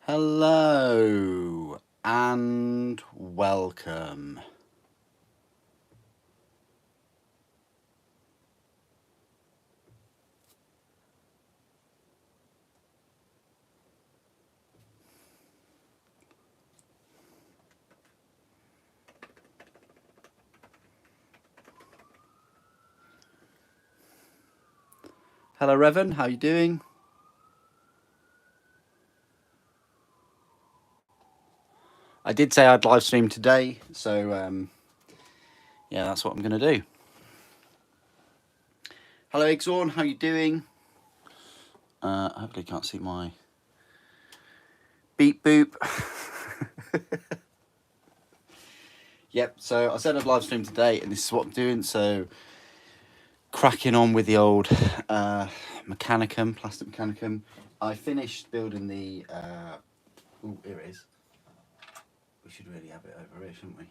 Hello and welcome. Hello Revan, how you doing? I did say I'd live stream today, so yeah, that's what I'm going to do. Hello Exorn, how you doing? Hopefully you can't see my beep boop. Yep, so I said I'd live stream today, and this is what I'm doing. So cracking on with the old Mechanicum, plastic Mechanicum. I finished building the. Oh, here it is. We should really have it over here, shouldn't we?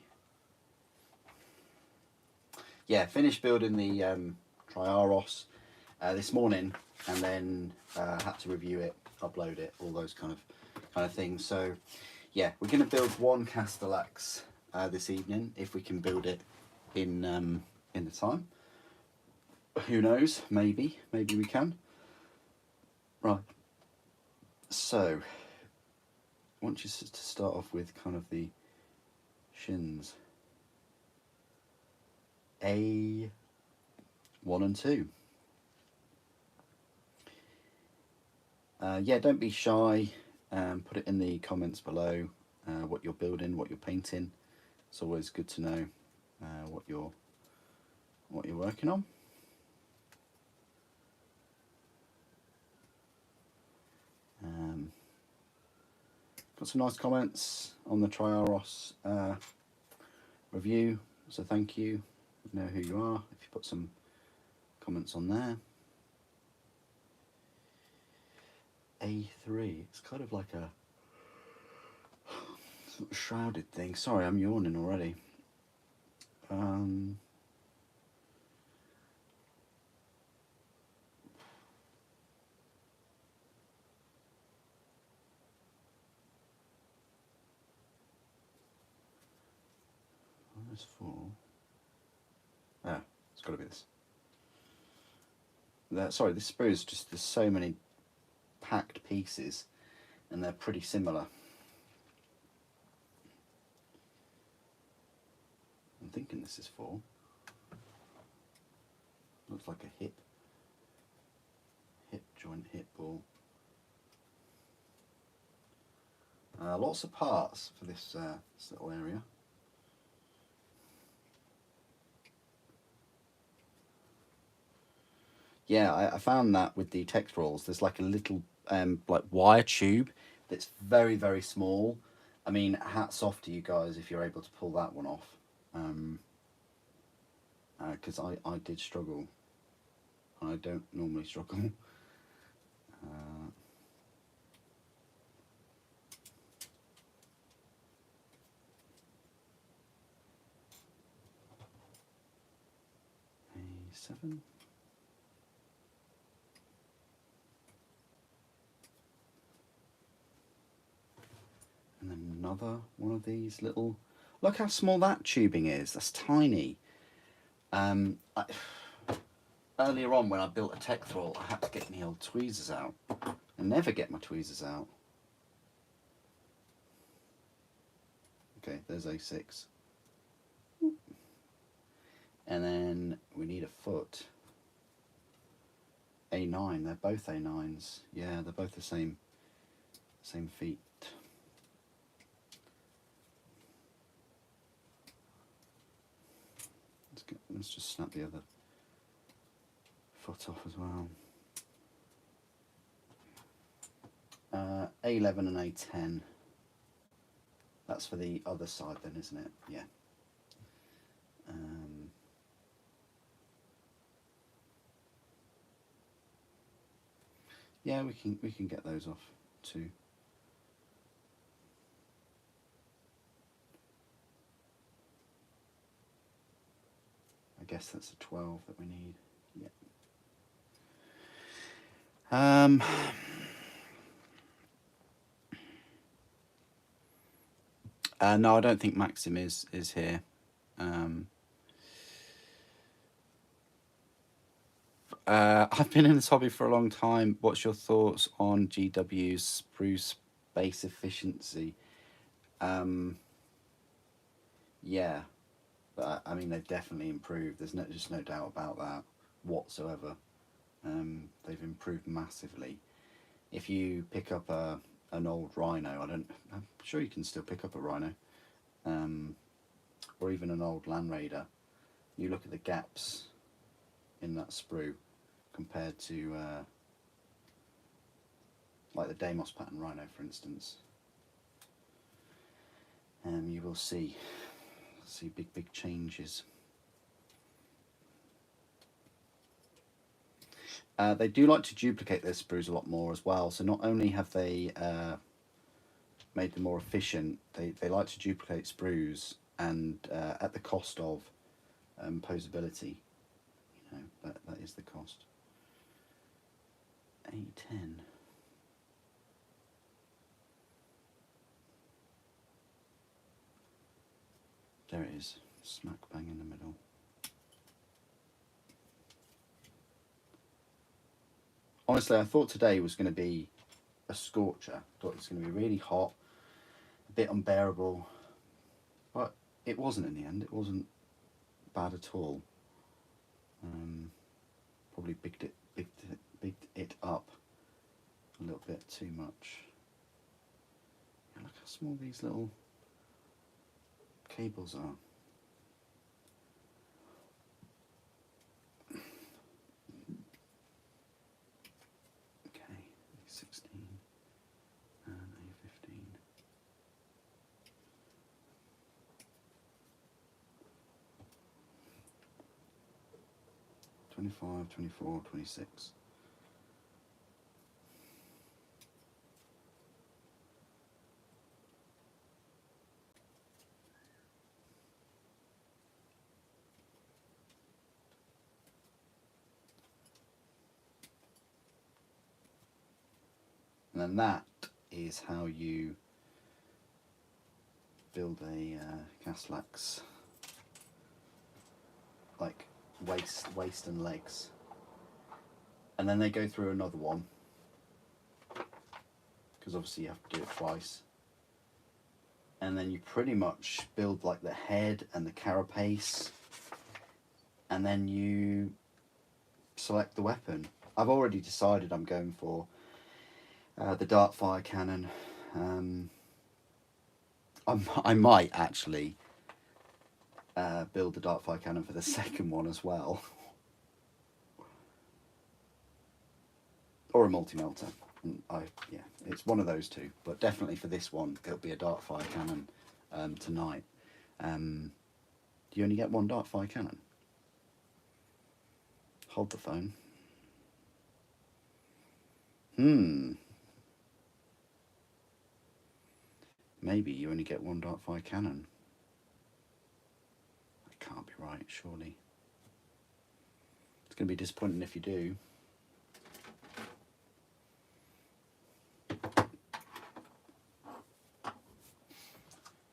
Yeah, finished building the Triaros this morning, and then had to review it, upload it, all those kind of things. So yeah, we're going to build one Castallax this evening if we can build it in the time. Who knows? Maybe we can. Right. So I want you to start off with kind of the shins. A1 and 2. Yeah, don't be shy. Put it in the comments below what you're building, what you're painting. It's always good to know what you're working on. Got some nice comments on the Triaros review, so thank you. You know who you are if you put some comments on there. A3, it's kind of like a sort of shrouded thing. Sorry, I'm yawning already. There's 4. Ah, it's got to be this. Sorry, this sprue is just, there's so many packed pieces and they're pretty similar. I'm thinking this is 4. Looks like a hip joint, hip ball. Lots of parts for this little area. Yeah, I found that with the text rolls, there's like a little like wire tube that's very, very small. I mean, hats off to you guys if you're able to pull that one off. Because I did struggle. I don't normally struggle. A7. And then another one of these little... Look how small that tubing is. That's tiny. Earlier on when I built a tech thrall, I had to get my old tweezers out. I never get my tweezers out. Okay, there's A6. And then we need a foot. A9, they're both A9s. Yeah, they're both the same feet. Let's just snap the other foot off as well. A11 and A10. That's for the other side then, isn't it? Yeah. Yeah, we can get those off too. I guess that's a 12 that we need. Yeah. No, I don't think Maxim is here. I've been in this hobby for a long time. What's your thoughts on GW's Sprue space efficiency? Yeah, but I mean they've definitely improved. There's just no doubt about that whatsoever. They've improved massively. If you pick up an old Rhino, I'm sure you can still pick up a Rhino, or even an old Land Raider. You look at the gaps in that sprue compared to like the Deimos pattern Rhino, for instance. You will see big changes. They do like to duplicate their sprues a lot more as well. So not only have they made them more efficient, they like to duplicate sprues, and at the cost of posability. You know, that is the cost. A10. There it is, smack bang in the middle. Honestly, I thought today was going to be a scorcher. I thought it was going to be really hot, a bit unbearable, but it wasn't in the end. It wasn't bad at all. Probably bigged it up a little bit too much. Yeah, look how small these little cables are. Okay, 16 and A15. $25, $24, $26. And then that is how you build a Castallax, like waist and legs. And then they go through another one, because obviously you have to do it twice. And then you pretty much build like the head and the carapace, and then you select the weapon. I've already decided I'm going for the dart fire cannon. I might actually build the dart fire cannon for the second one as well, or a multi-melter. Yeah, it's one of those two, but definitely for this one it'll be a dart fire cannon tonight. Do you only get one dart fire cannon? Hold the phone. Maybe you only get one dart fire cannon. That can't be right, surely. It's going to be disappointing if you do.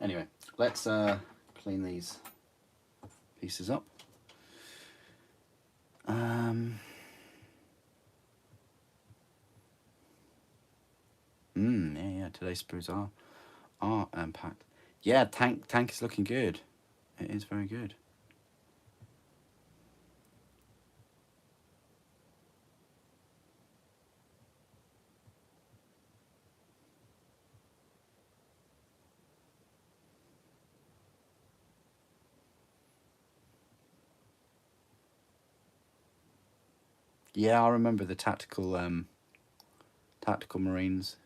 Anyway, let's clean these pieces up. Yeah, today's sprues are packed. Yeah, tank is looking good. It is very good. Yeah, I remember the tactical marines.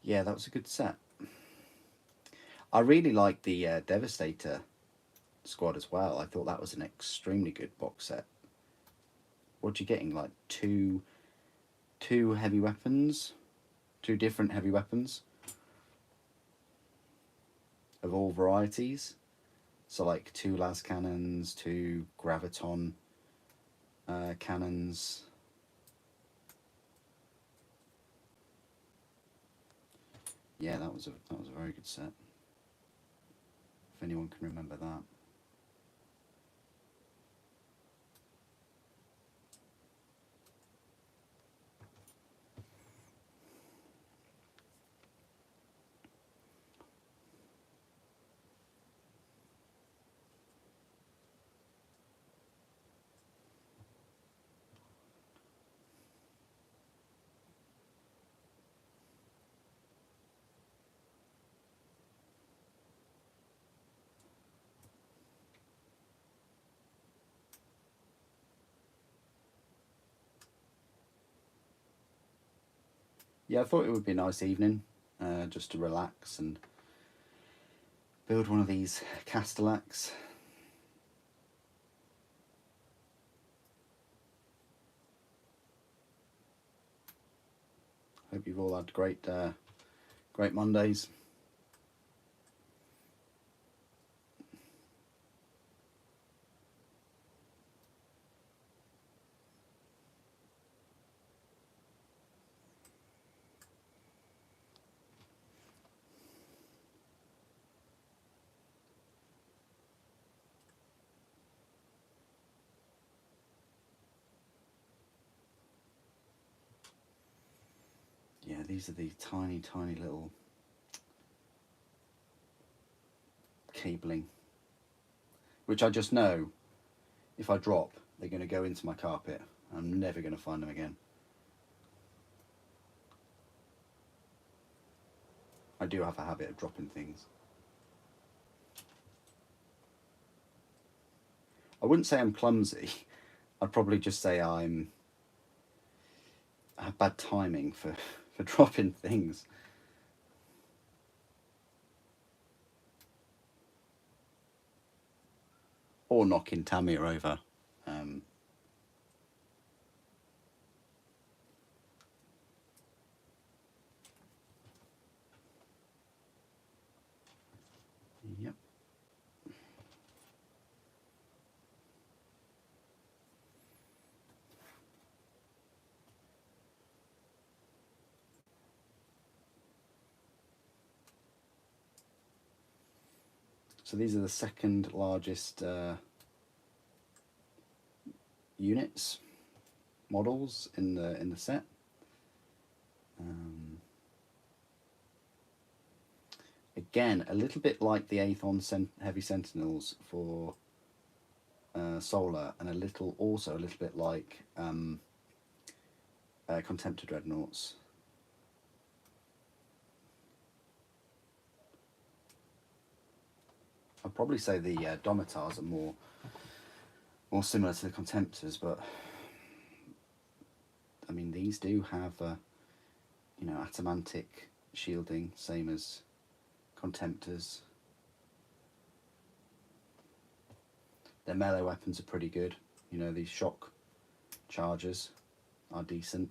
Yeah, that was a good set. I really liked the Devastator squad as well. I thought that was an extremely good box set. What you getting? Like two heavy weapons, two different heavy weapons of all varieties. So like two las cannons, two graviton cannons. Yeah, that was a very good set. If anyone can remember that. Yeah, I thought it would be a nice evening, just to relax and build one of these Castallax. Hope you've all had great Mondays. Yeah, these are the tiny, tiny little cabling, which I just know if I drop, they're going to go into my carpet. I'm never going to find them again. I do have a habit of dropping things. I wouldn't say I'm clumsy. I'd probably just say I have bad timing for dropping things. Or knocking Tamia over. Yep. So these are the second largest units, models in the set. Again, a little bit like the Aethon Heavy Sentinels for Solar, and also a little bit like Contemptor Dreadnoughts. I'd probably say the Domitars are more similar to the Contemptors, but I mean these do have adamantic shielding, same as Contemptors. Their melee weapons are pretty good. You know, these shock charges are decent.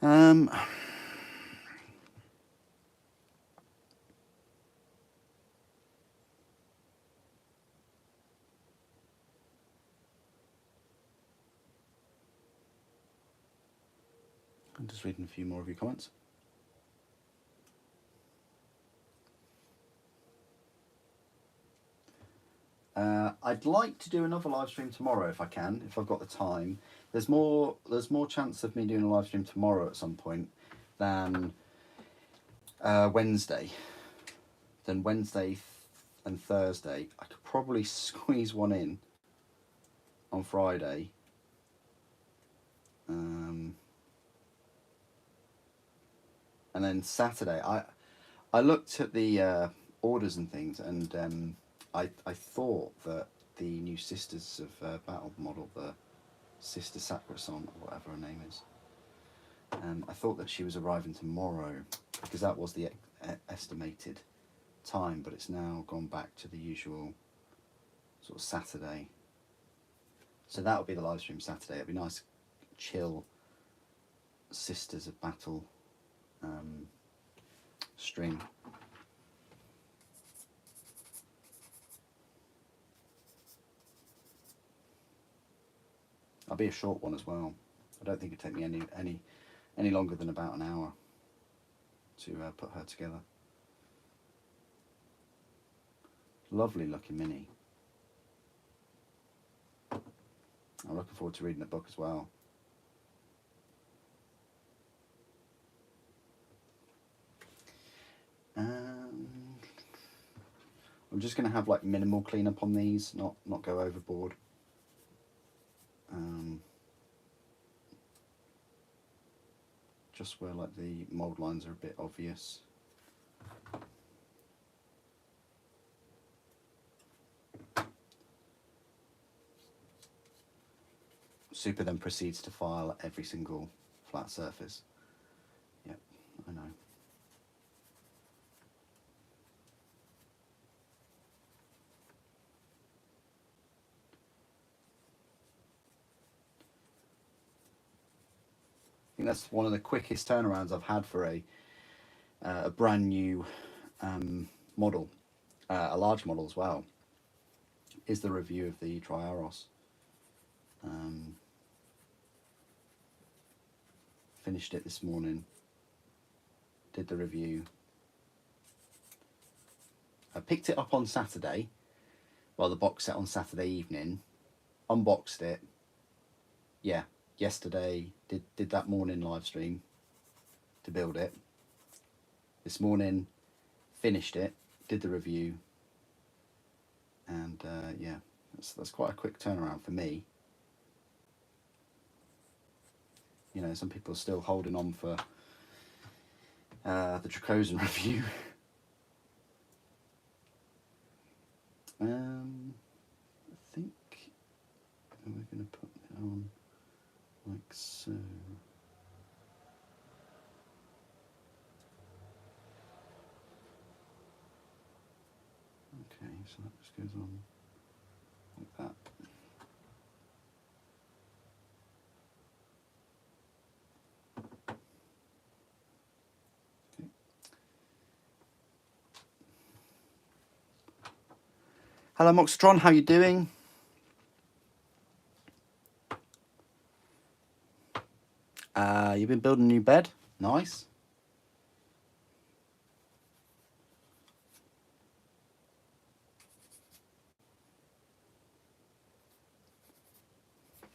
I'm just reading a few more of your comments. I'd like to do another live stream tomorrow if I can, if I've got the time. There's more chance of me doing a live stream tomorrow at some point than Wednesday. Then Wednesday and Thursday, I could probably squeeze one in on Friday. And then Saturday, I looked at the orders and things, and I thought that the new Sisters of Battle model, the Sister Sacrosanct, or whatever her name is, I thought that she was arriving tomorrow, because that was the estimated time, but it's now gone back to the usual sort of Saturday. So that'll be the live stream Saturday. It'll be nice, chill Sisters of Battle stream. I'll be a short one as well. I don't think it'd take me any longer than about an hour to put her together. Lovely looking mini. I'm looking forward to reading the book as well. I'm just going to have like minimal cleanup on these, not go overboard. Just where like the mould lines are a bit obvious. Super then proceeds to file every single flat surface. Yep, I know. I think that's one of the quickest turnarounds I've had for a brand new model, a large model as well, is the review of the Triaros. Finished it this morning, did the review. I picked it up on Saturday, well, the box set on Saturday evening, unboxed it, yeah, yesterday, did that morning live stream to build it. This morning, finished it, did the review, and yeah, that's quite a quick turnaround for me. You know, some people are still holding on for the Dracosan review. I think we're going to put it on like so. Okay, so that just goes on like that. Okay. Hello Moxtron, how you doing? You've been building a new bed? Nice.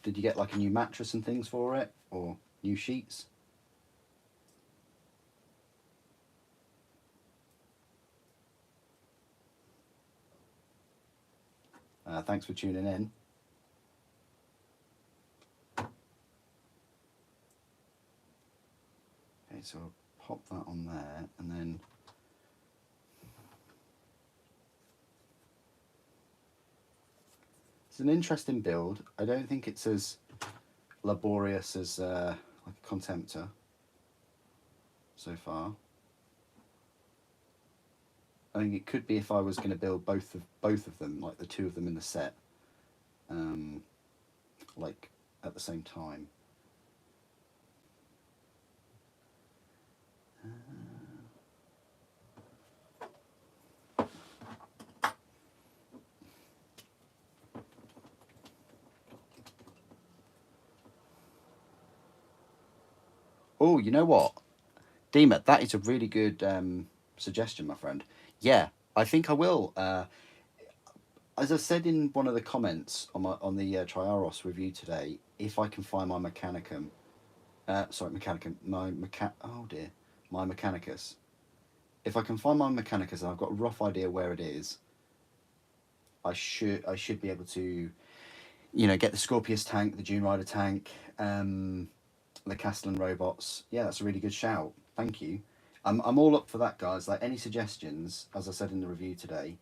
Did you get like a new mattress and things for it, or new sheets? Thanks for tuning in. Okay, so I'll pop that on there, and then it's an interesting build. I don't think it's as laborious as like a Contemptor so far. I think it could be if I was going to build both of them, like the two of them in the set, like at the same time. Oh, you know what, Deema, that is a really good suggestion, my friend. Yeah, I think I will. As I said in one of the comments on the Triaros review today, if I can find my Mechanicum, my Mechanicus. If I can find my Mechanicus and I've got a rough idea where it is, I should be able to you know, get the Scorpius tank, the Dune Rider tank, the Castellan robots. Yeah, that's a really good shout. Thank you. I'm all up for that, guys. Like, any suggestions, as I said in the review today,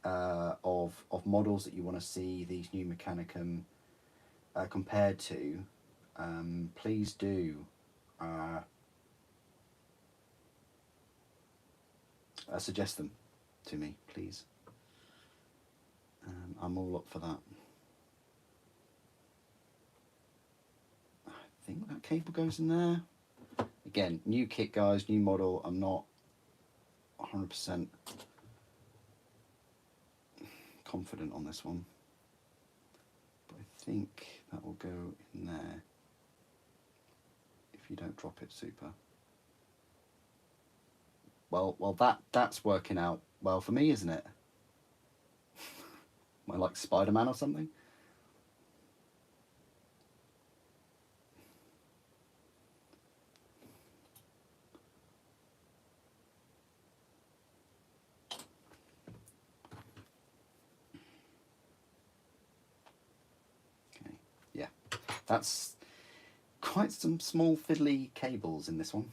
of models that you want to see these new Mechanicum compared to, please do suggest them to me, please. I'm all up for that. I think that cable goes in there. Again, new kit, guys, new model. I'm not 100% confident on this one, but I think that will go in there if you don't drop it. Super. Well, that's working out well for me, isn't it? Am I like Spider-Man or something? Okay, yeah, that's quite some small fiddly cables in this one.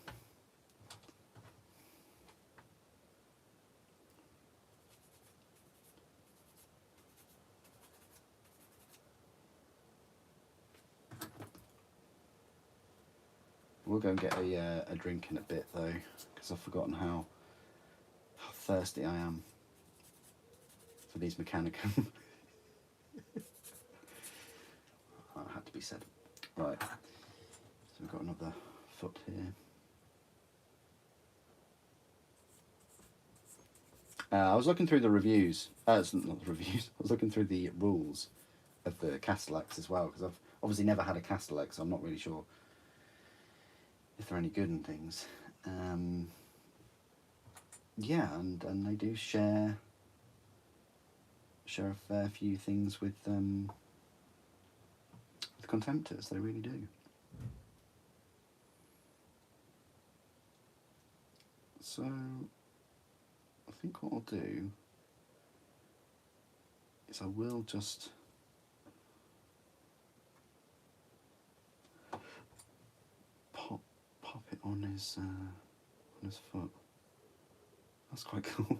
We'll go and get a drink in a bit though, because I've forgotten how thirsty I am for these Mechanicum. That had to be said. Right, so we've got another foot here. I was looking through the reviews. It's not the reviews. I was looking through the rules of the Castallax as well, because I've obviously never had a Castallax, so I'm not really sure if they're any good and things. Yeah, and they do share a fair few things with Contemptors. They really do. So I think what I'll do is I will just pop it on his foot. That's quite cool.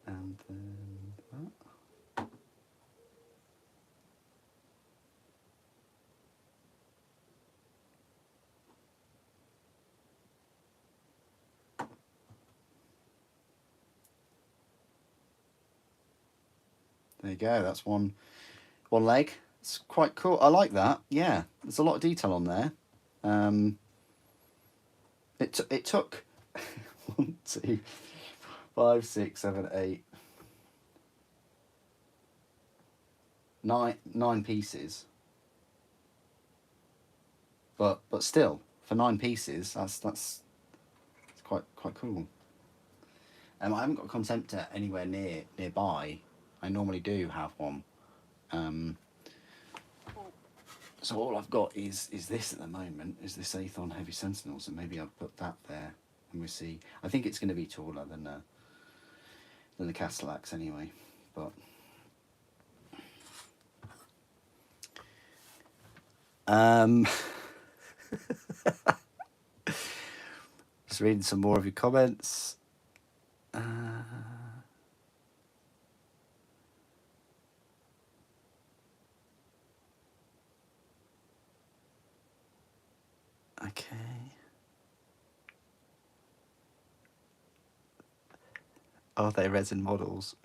And then that. There you go. That's one leg. It's quite cool. I like that. Yeah, there's a lot of detail on there. It took 1, 2, 5, 6, 7, 8, 9 pieces. But still, for 9 pieces, that's quite cool. I haven't got a Contemptor anywhere nearby. I normally do have one. So all I've got is this at the moment, is this Aethon Heavy Sentinels, and maybe I'll put that there and we'll see. I think it's going to be taller than the Castallax anyway, but just reading some more of your comments. Okay. Are they resin models?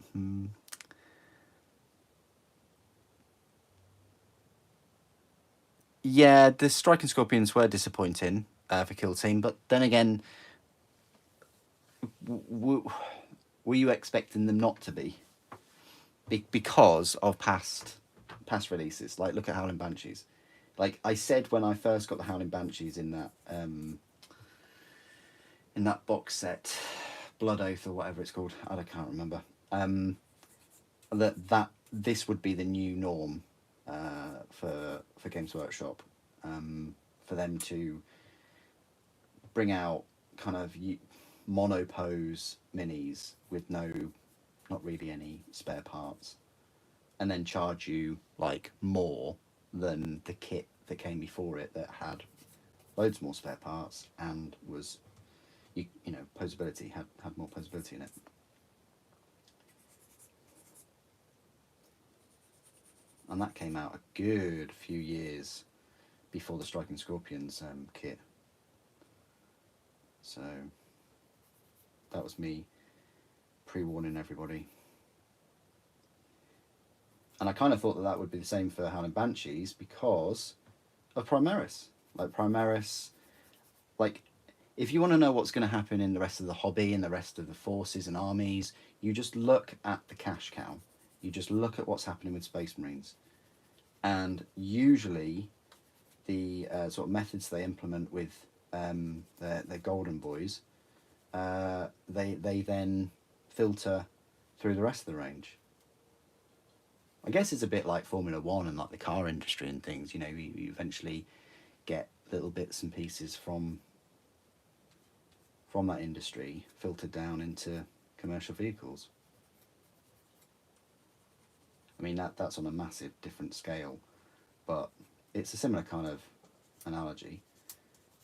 Yeah, the Striking Scorpions were disappointing for Kill Team, but then again, were you expecting them not to be? Because of past releases? Like, look at Howling Banshees. Like I said when I first got the Howling Banshees in that box set, Blood Oath or whatever it's called, I can't remember. That this would be the new norm for Games Workshop, for them to bring out kind of monopose minis with not really any spare parts, and then charge you like more than the kit that came before it that had loads more spare parts and was, you know, posability, had more posability in it. And that came out a good few years before the Striking Scorpions kit. So that was me pre-warning everybody. And I kind of thought that that would be the same for Howling Banshees because of Primaris. Like Primaris, like if you want to know what's going to happen in the rest of the hobby and the rest of the forces and armies, you just look at the cash cow. You just look at what's happening with Space Marines. And usually the sort of methods they implement with their golden boys, they then filter through the rest of the range. I guess it's a bit like Formula One and like the car industry and things. You know, you eventually get little bits and pieces from that industry filtered down into commercial vehicles. I mean, that's on a massive different scale, but it's a similar kind of analogy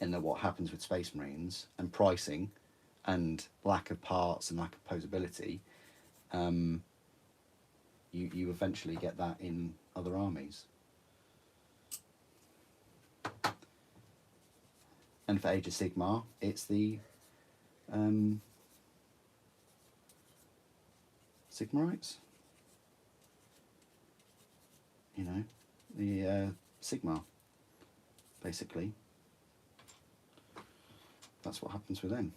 in that what happens with Space Marines and pricing and lack of parts and lack of posability, you eventually get that in other armies. And for Age of Sigmar, it's the Sigmarites. You know, the Sigmar, basically. That's what happens with them.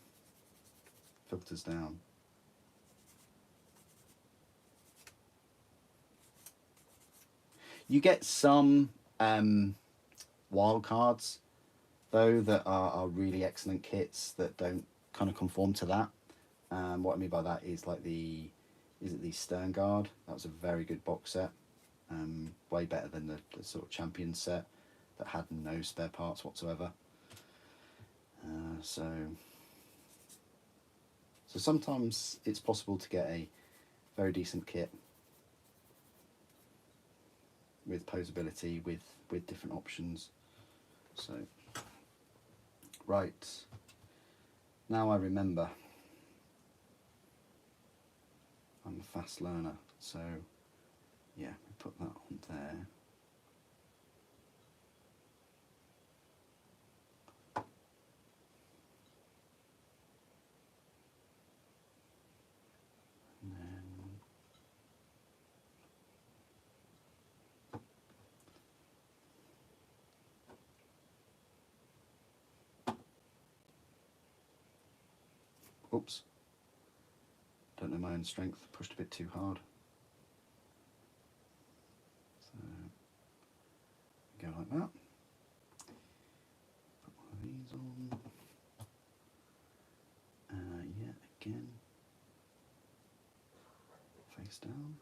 Filters down. You get some wild cards, though, that are really excellent kits that don't kind of conform to that. What I mean by that is like the Stern Guard. That was a very good box set. Way better than the sort of Champion set that had no spare parts whatsoever. So sometimes it's possible to get a very decent kit with posability, with different options. So, right, now I remember. I'm a fast learner, so yeah, we put that on there. And then oops, don't know my own strength, pushed a bit too hard. So go like that. Put one of these on. Yeah, again, face down.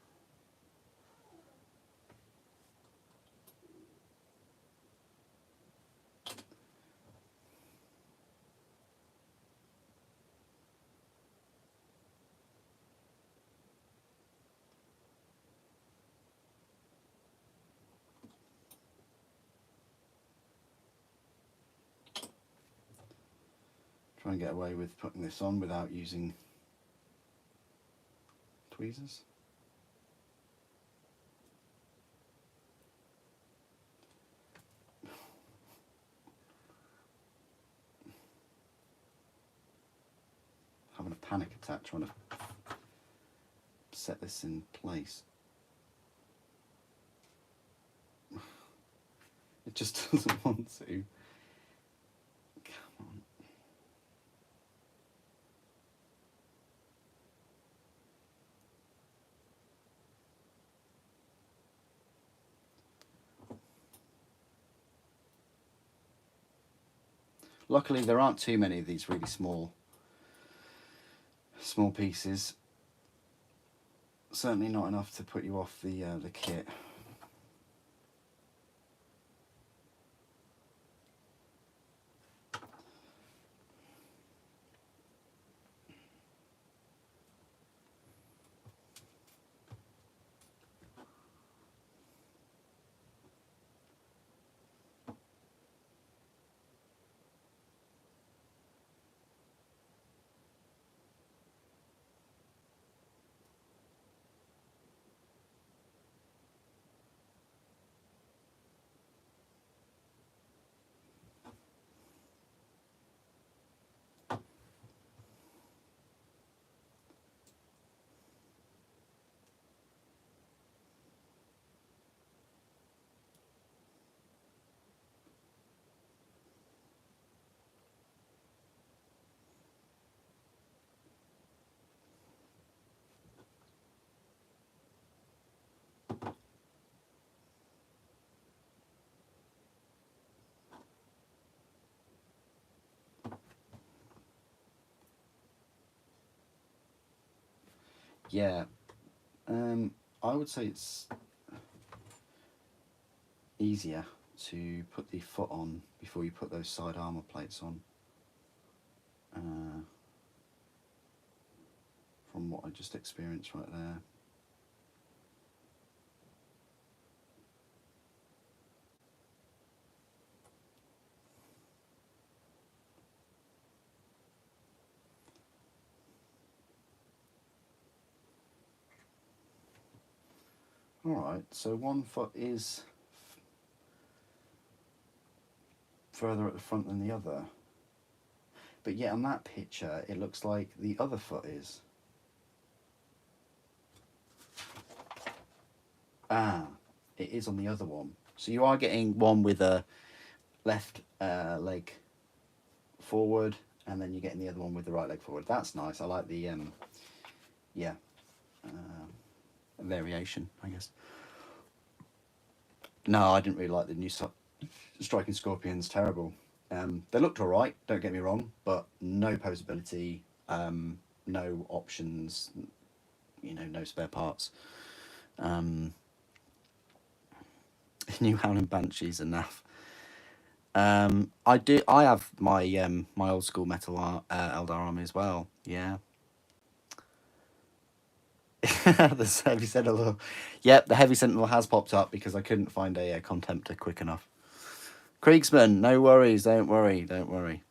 Try and get away with putting this on without using tweezers. Having a panic attack trying to set this in place. It just doesn't want to. Come on. Luckily, there aren't too many of these really small pieces. Certainly not enough to put you off the kit. Yeah, I would say it's easier to put the foot on before you put those side armour plates on. From what I just experienced right there. Alright, so one foot is further at the front than the other. But yet on that picture, it looks like the other foot is. Ah, it is on the other one. So you are getting one with a left leg forward, and then you're getting the other one with the right leg forward. That's nice. I like the, yeah, variation, I guess. No, I didn't really like the new Striking Scorpions. Terrible. They looked alright, don't get me wrong, but no posability, no options, you know, no spare parts. New Howling Banshees enough. I have my my old school metal Eldar army as well. Yeah. The heavy sentinel. Yep, the heavy sentinel has popped up because I couldn't find a contemptor quick enough. Kriegsman, no worries. Don't worry. Don't worry.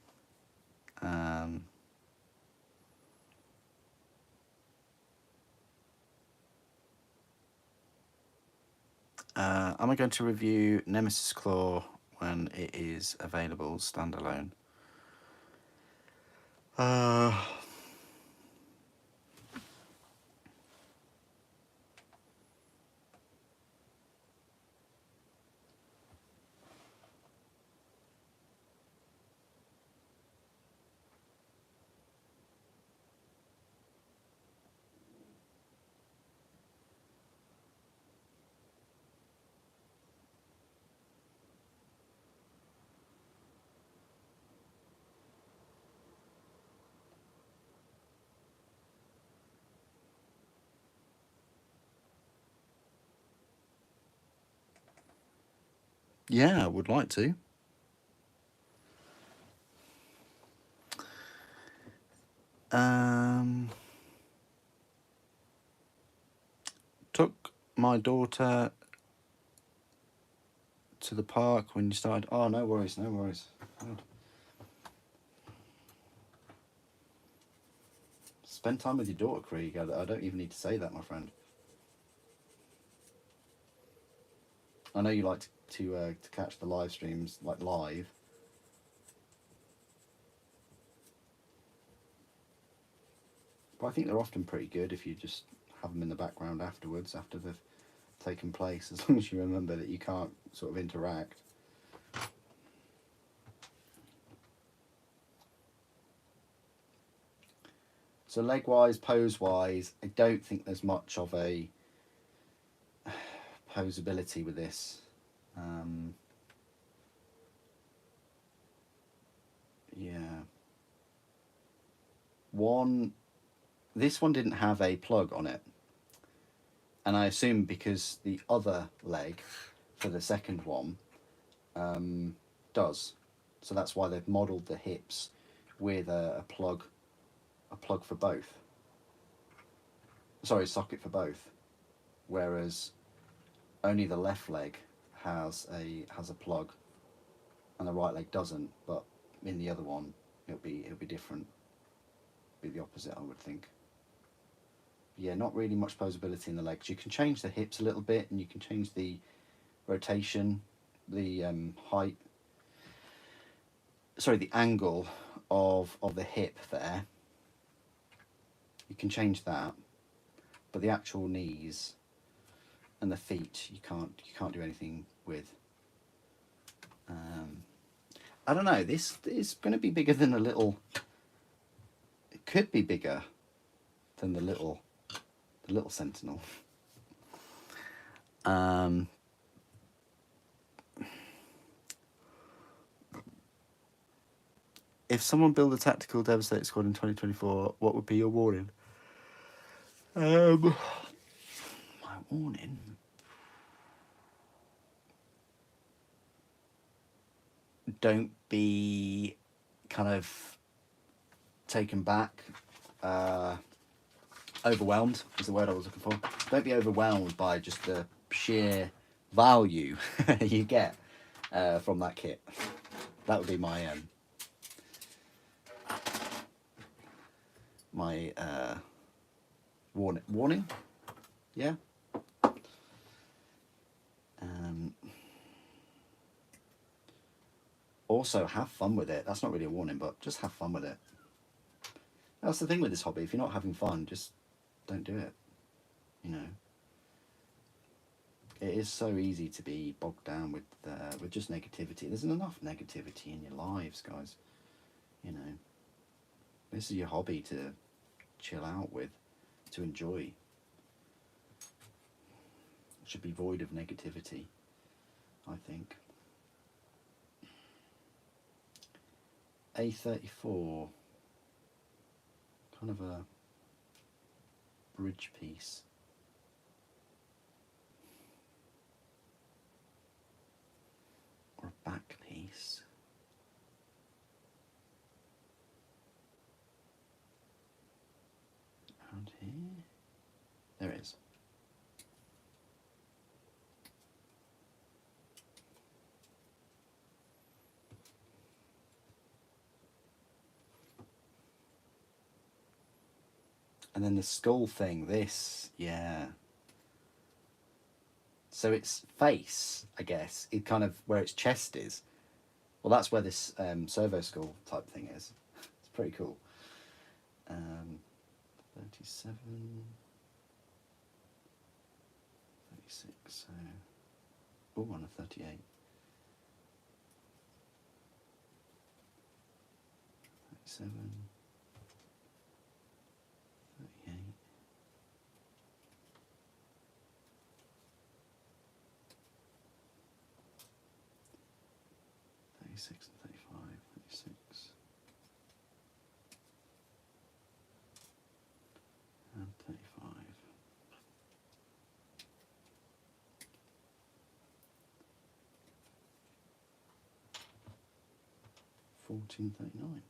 Am I going to review Nemesis Claw when it is available standalone? Yeah, I would like to. Took my daughter to the park when you started. Oh, no worries, no worries. God. Spend time with your daughter, Krieg. I don't even need to say that, my friend. I know you like to catch the live streams, like live. But I think they're often pretty good if you just have them in the background afterwards, after they've taken place, as long as you remember that you can't sort of interact. So leg-wise, pose-wise, I don't think there's much of a posability with this. Yeah. This one didn't have a plug on it. And I assume because the other leg for the second one does. So that's why they've modelled the hips with a plug for both. Sorry, a socket for both. Whereas only the left leg has a plug and the right leg doesn't, but in the other one it'll be different. Be the opposite, I would think. Yeah, not really much posability in the legs. You can change the hips a little bit, and you can change the rotation, the height. Sorry, the angle of the hip there. You can change that, but the actual knees and the feet you can't do anything with. I don't know. This is going to be bigger than a little. It could be bigger than the little Sentinel. If someone built a tactical devastator squad in 2024, what would be your warning? My warning. Don't be kind of taken back. Overwhelmed is the word I was looking for. Don't be overwhelmed by just the sheer value you get from that kit. That would be my warning. Yeah. Also, have fun with it. That's not really a warning, but just have fun with it. That's the thing with this hobby. If you're not having fun, just don't do it. You know, it is so easy to be bogged down with just negativity. There's enough negativity in your lives, guys. You know, this is your hobby to chill out with, to enjoy. It should be void of negativity, I think. A34, kind of a bridge piece. Or a back piece. Around here. There it is. And then the skull thing, this, yeah. So its face, I guess, it kind of, where its chest is, well, that's where this servo skull type thing is. It's pretty cool. 37, 36, so, oh, on a 38. 37. 38. 36 and 35, 36 and 35. 1439.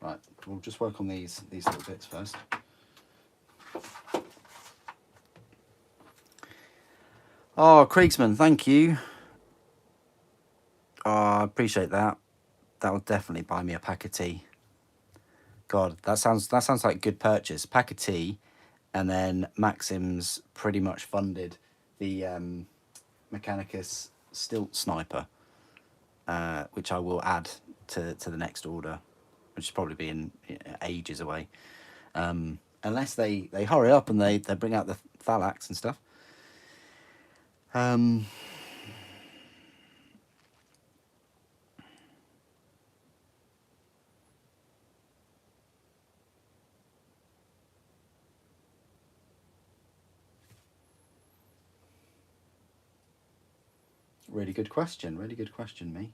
Right, we'll just work on these little bits first. Oh, Kriegsman, thank you. Oh, I appreciate that. That will definitely buy me a pack of tea. God, that sounds like a good purchase. Pack of tea, and then Maxim's pretty much funded the Mechanicus Stilt Sniper, which I will add to the next order, which will probably be in ages away. Unless they hurry up and they bring out the Castallax and stuff. Really good question, me.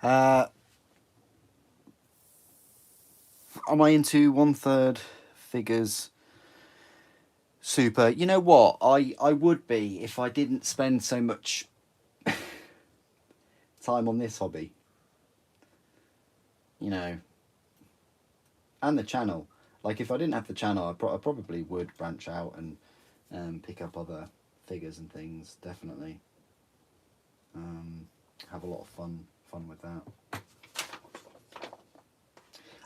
Am I into 1/3 figures? Super. You know what? I would be if I didn't spend so much time on this hobby. You know, and the channel. Like if I didn't have the channel, I probably would branch out and pick up other figures and things. Definitely. Have a lot of fun with that.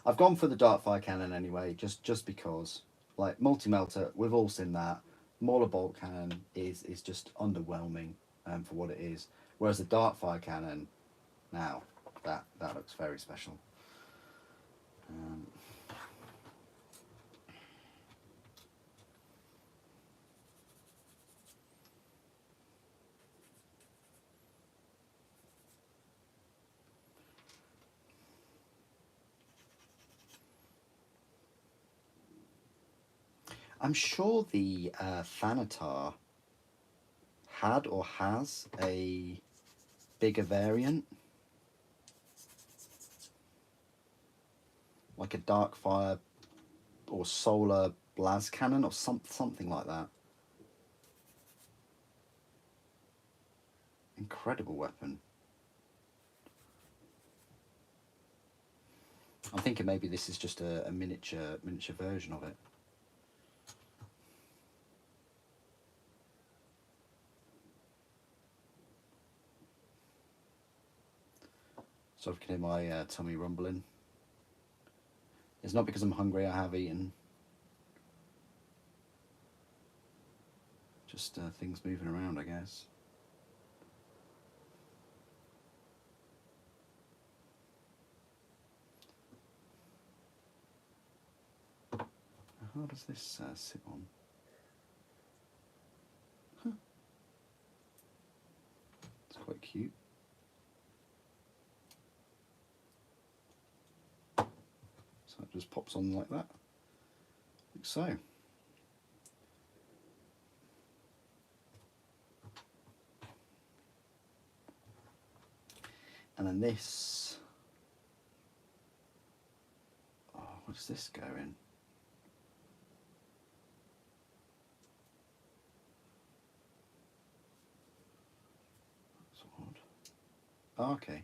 I've gone for the Darkfire cannon anyway, just because. Like multi-melter, we've all seen that. Mauler bolt cannon is just underwhelming for what it is. Whereas the Darkfire cannon, now that looks very special. I'm sure the Thanatar had or has a bigger variant, like a Darkfire or Solar Blaz cannon or something like that. Incredible weapon. I'm thinking maybe this is just a miniature version of it. So I can hear my tummy rumbling. It's not because I'm hungry, I have eaten. Just things moving around, I guess. How does this sit on? Huh. It's quite cute. So it just pops on like that, like so. And then this, oh, what does this go in? That's odd. Oh, okay.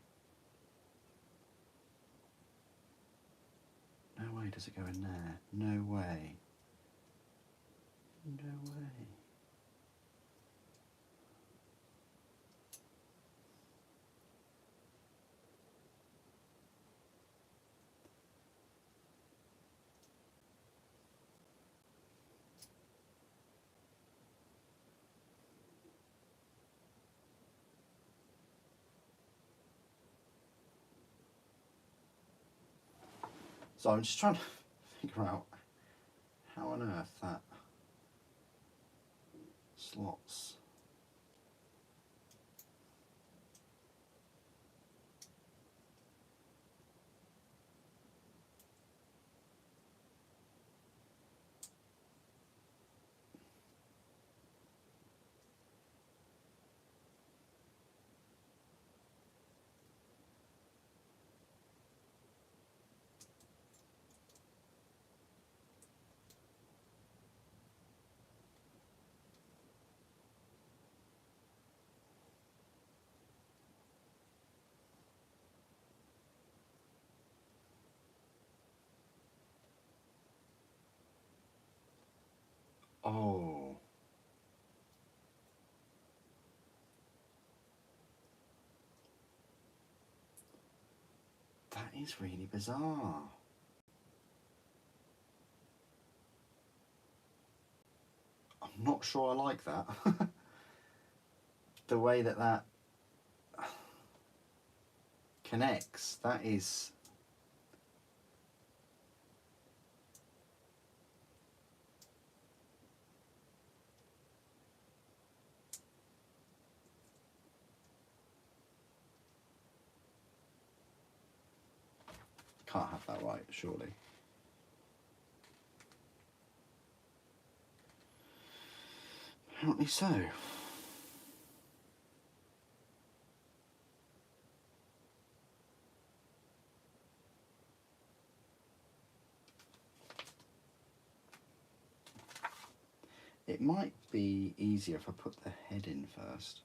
No way does it go in there. No way. No way. So I'm just trying to figure out how on earth that slots. Oh. That is really bizarre. I'm not sure I like that. The way that connects, that is... Can't have that right, surely. Apparently so. it might be easier if I put the head in first.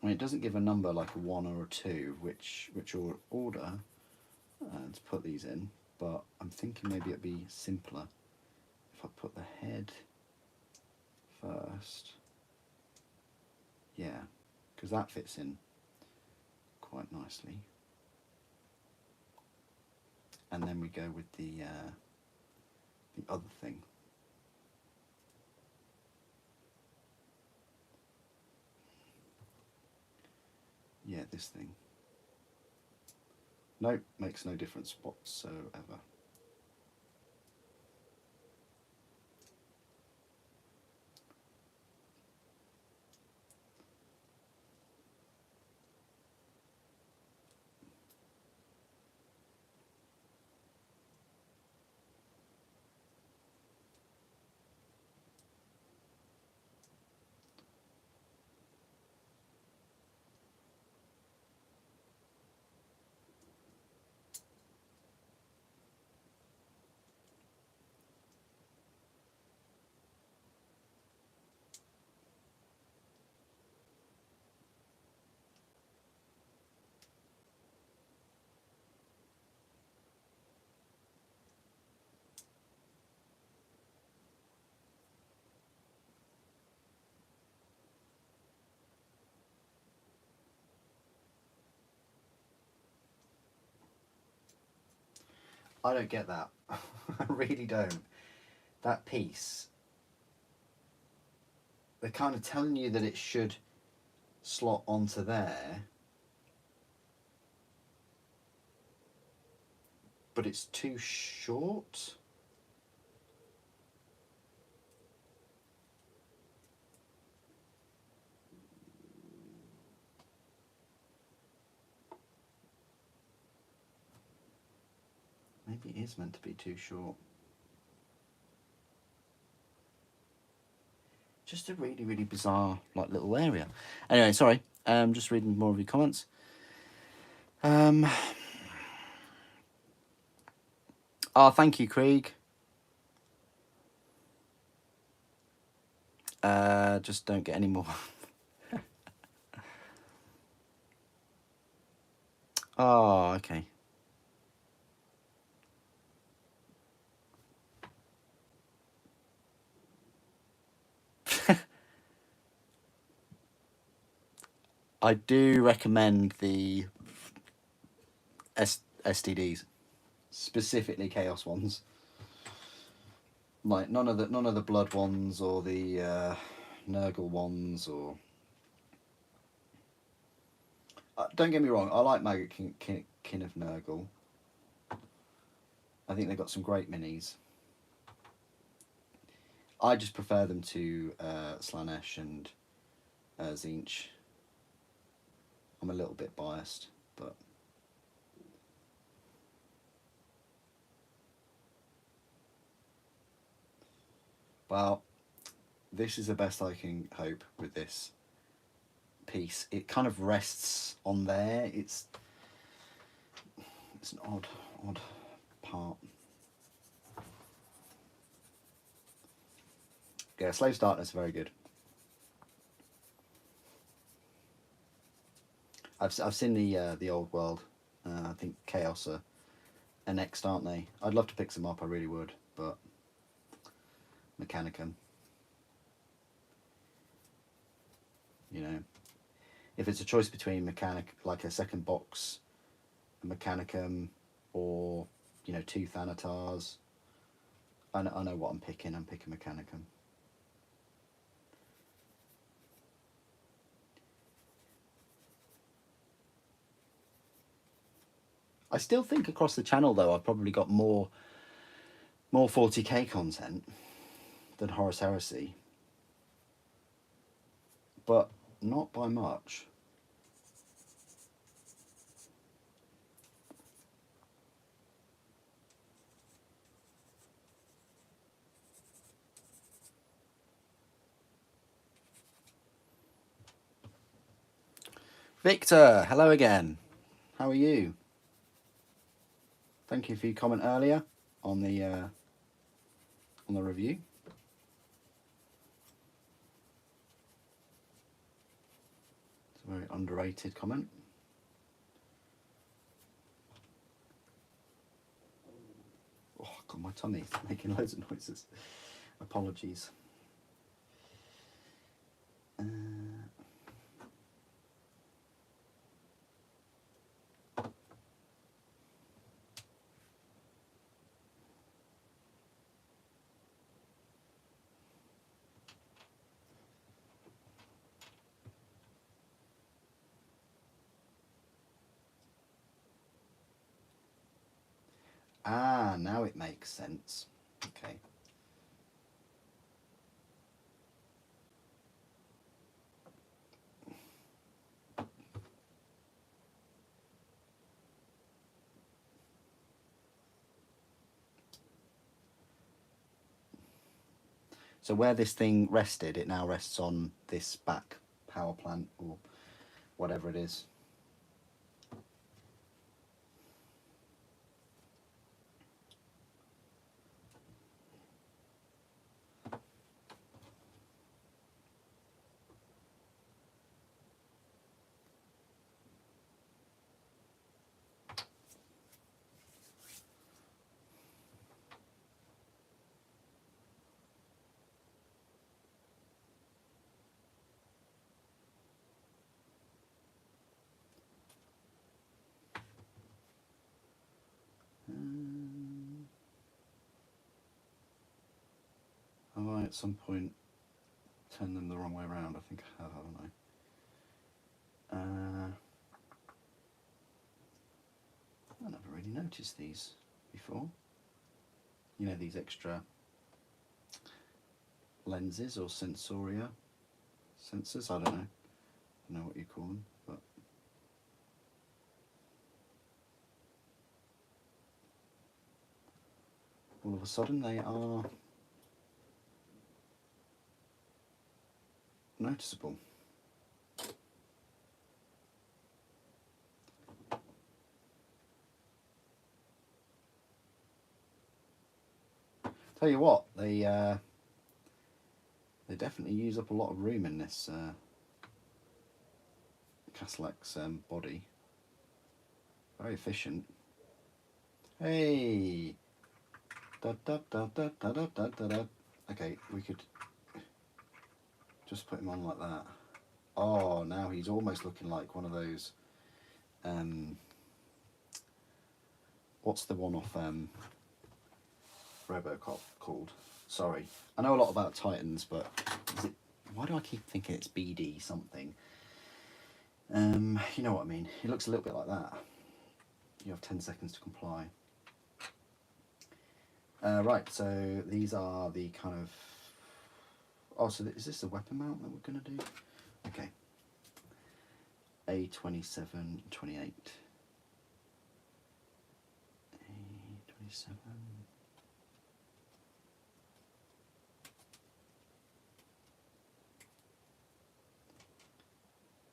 I mean, it doesn't give a number like a 1 or a 2, which order to put these in, but I'm thinking maybe it'd be simpler if I put the head first. Yeah, because that fits in quite nicely. And then we go with the other thing. Yeah, this thing. Nope, makes no difference whatsoever. I don't get that. I really don't. That piece, they're kind of telling you that it should slot onto there, but it's too short. Maybe it is meant to be too short. Just a really, really bizarre like little area. Anyway, sorry. Just reading more of your comments. Oh, thank you, Krieg. Just don't get any more. Oh, okay. I do recommend the STDs, specifically Chaos ones. Like none of the blood ones or the Nurgle ones or. Don't get me wrong, I like Maggot Kin of Nurgle. I think they've got some great minis. I just prefer them to Slanesh and Tzeentch. I'm a little bit biased, but well, this is the best I can hope with this piece. It kind of rests on there. It's an odd part. Yeah, Slave Darkness, very good. I've seen the old world. I think Chaos are next, aren't they? I'd love to pick some up. I really would, but Mechanicum. You know, if it's a choice between like a second box, a Mechanicum, or 2 Thanatars, I know what I'm picking. I'm picking Mechanicum. I still think across the channel though I've probably got more 40k content than Horus Heresy, but not by much. Victor, hello again. How are you? Thank you for your comment earlier on the on the review. It's a very underrated comment. Oh God, my tummy's making loads of noises. Apologies. Ah, now it makes sense. Okay. So where this thing rested, it now rests on this back power plant or whatever it is. Have I at some point turned them the wrong way around? I think I have, haven't I? I never really noticed these before. You know, these extra lenses or sensors, I don't know what you call them, but all of a sudden they are noticeable. Tell you what, they definitely use up a lot of room in this Castallax body. Very efficient. Hey. Da, da, da, da, da, da, da, da, da. Okay, we could just put him on like that. Oh, now he's almost looking like one of those. What's the one off Robocop called? Sorry, I know a lot about Titans, but why do I keep thinking it's BD something? You know what I mean. He looks a little bit like that. You have 10 seconds to comply. Right, so these are the kind of... Oh, so is this the weapon mount that we're going to do? Okay. A27, 28. A27.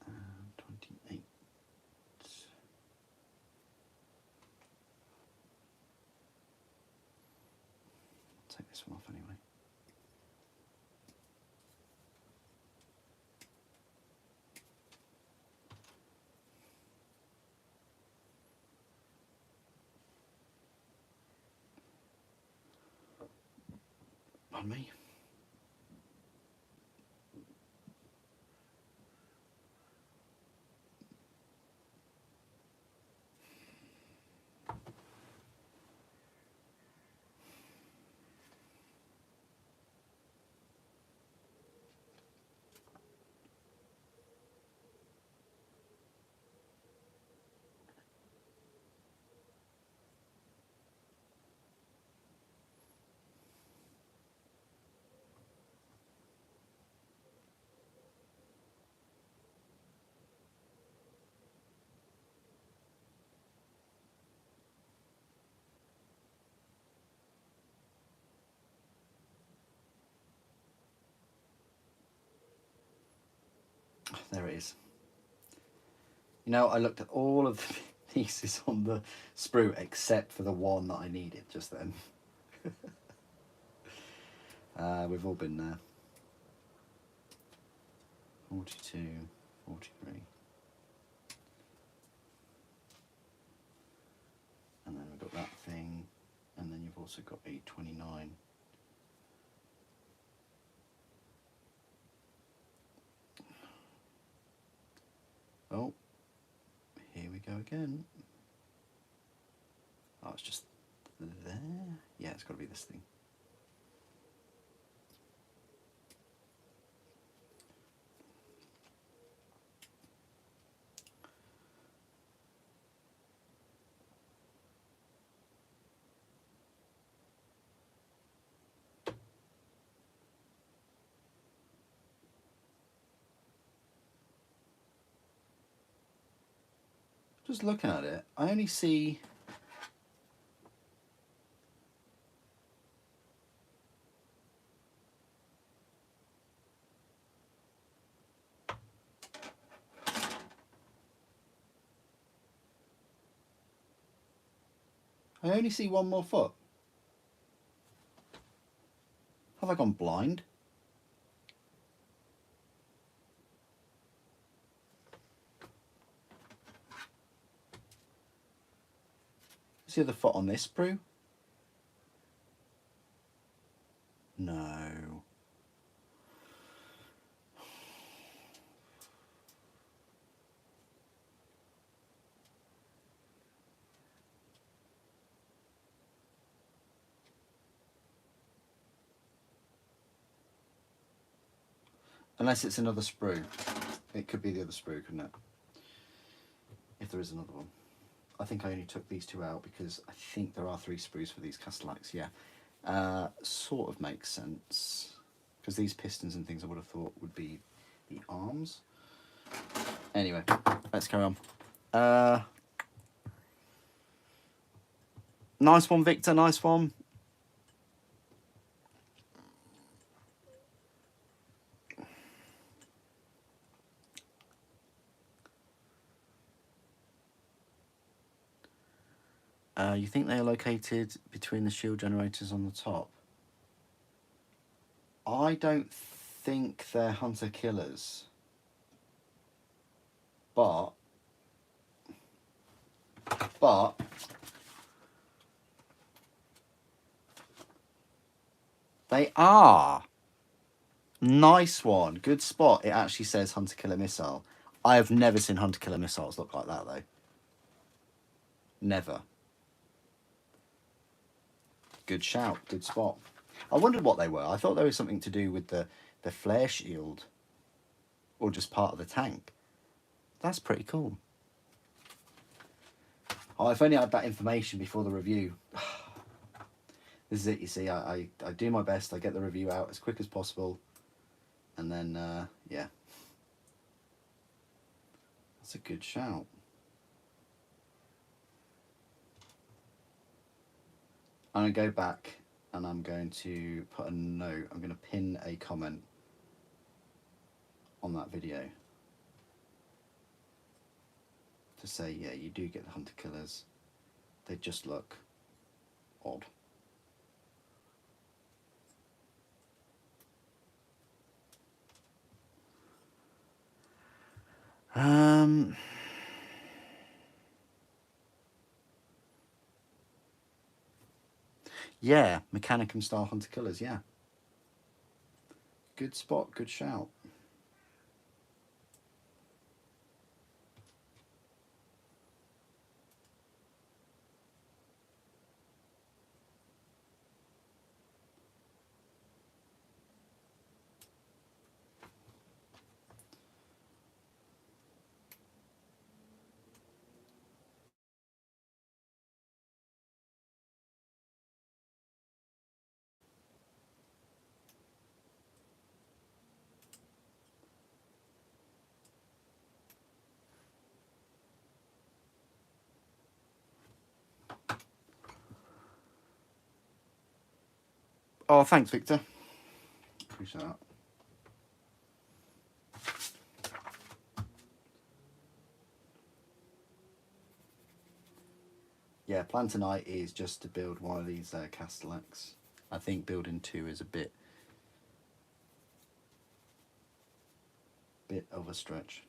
And 28. Take this one off anyway. Pardon me. There it is. You know, I looked at all of the pieces on the sprue except for the one that I needed just then. We've all been there. 42, 43. And then we've got that thing, and then you've also got a 29. Oh, here we go again. Oh, it's just there? Yeah, it's got to be this thing. Just looking at it, I only see one more foot. Have I gone blind? Is the other foot on this sprue? No. Unless it's another sprue. It could be the other sprue, couldn't it? If there is another one. I think I only took these two out because I think there are 3 sprues for these Castallax, yeah. Sort of makes sense. Because these pistons and things I would have thought would be the arms. Anyway, let's carry on. Nice one, Victor, nice one. You think they are located between the shield generators on the top? I don't think they're hunter-killers. But they are. Nice one. Good spot. It actually says hunter-killer missile. I have never seen hunter-killer missiles look like that, though. Never. Good shout. Good spot. I wondered what they were. I thought there was something to do with the flare shield. Or just part of the tank. That's pretty cool. Oh, if only I had that information before the review. This is it, you see. I do my best. I get the review out as quick as possible. And then, yeah. That's a good shout. I'm going to go back and I'm going to put a note. I'm going to pin a comment on that video to say, yeah, you do get the hunter-killers. They just look odd. Yeah, Mechanicum style hunter-killers, yeah. Good spot, good shout. Oh, thanks, Victor. Appreciate that. Yeah, plan tonight is just to build one of these Castallax. I think building 2 is a bit bit of a stretch.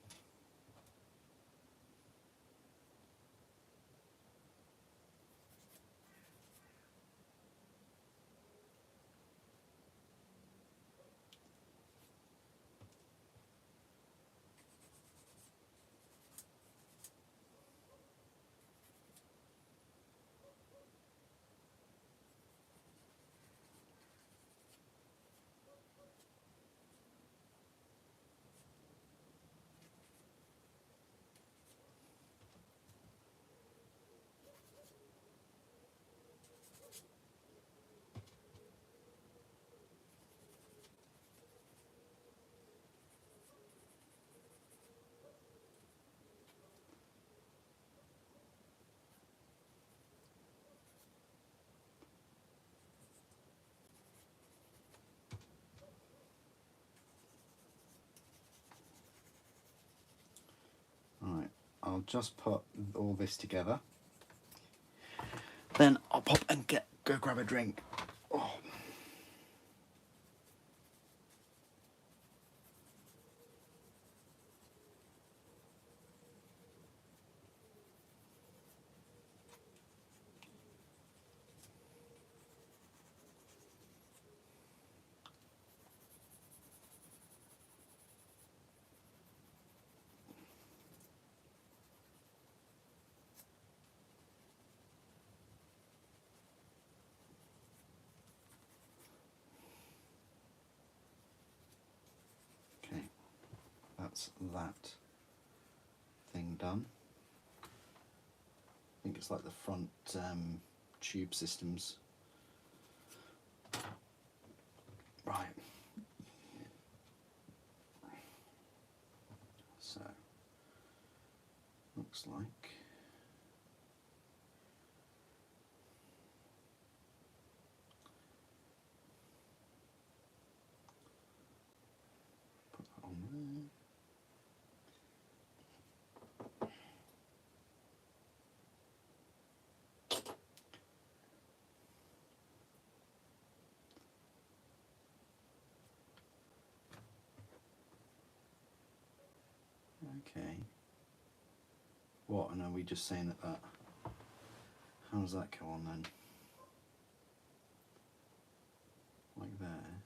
Right, I'll just put all this together. Then I'll pop and go grab a drink. Oh. Okay, that's that thing done. I think it's like the front tube systems. Right. So, looks like put that on there. Okay. What, and are we just saying that how does that go on then? Like there.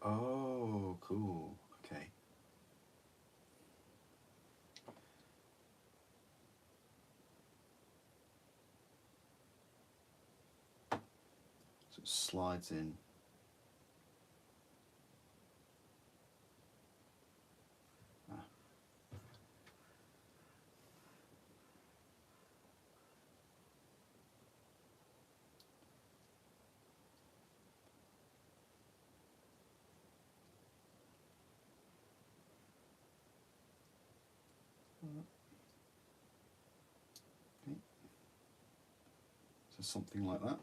Oh, cool. Okay. So it slides in. Ah. Okay. So something like that.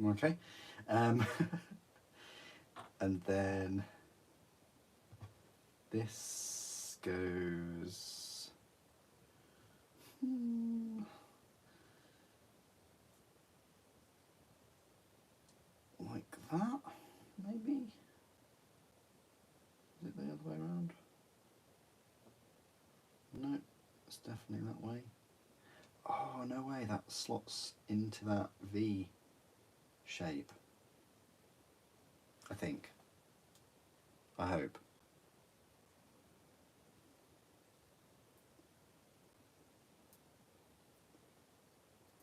Okay. And then this goes like that, maybe? Is it the other way around? No, it's definitely that way. Oh, no way, that slots into that V shape. I think. I hope.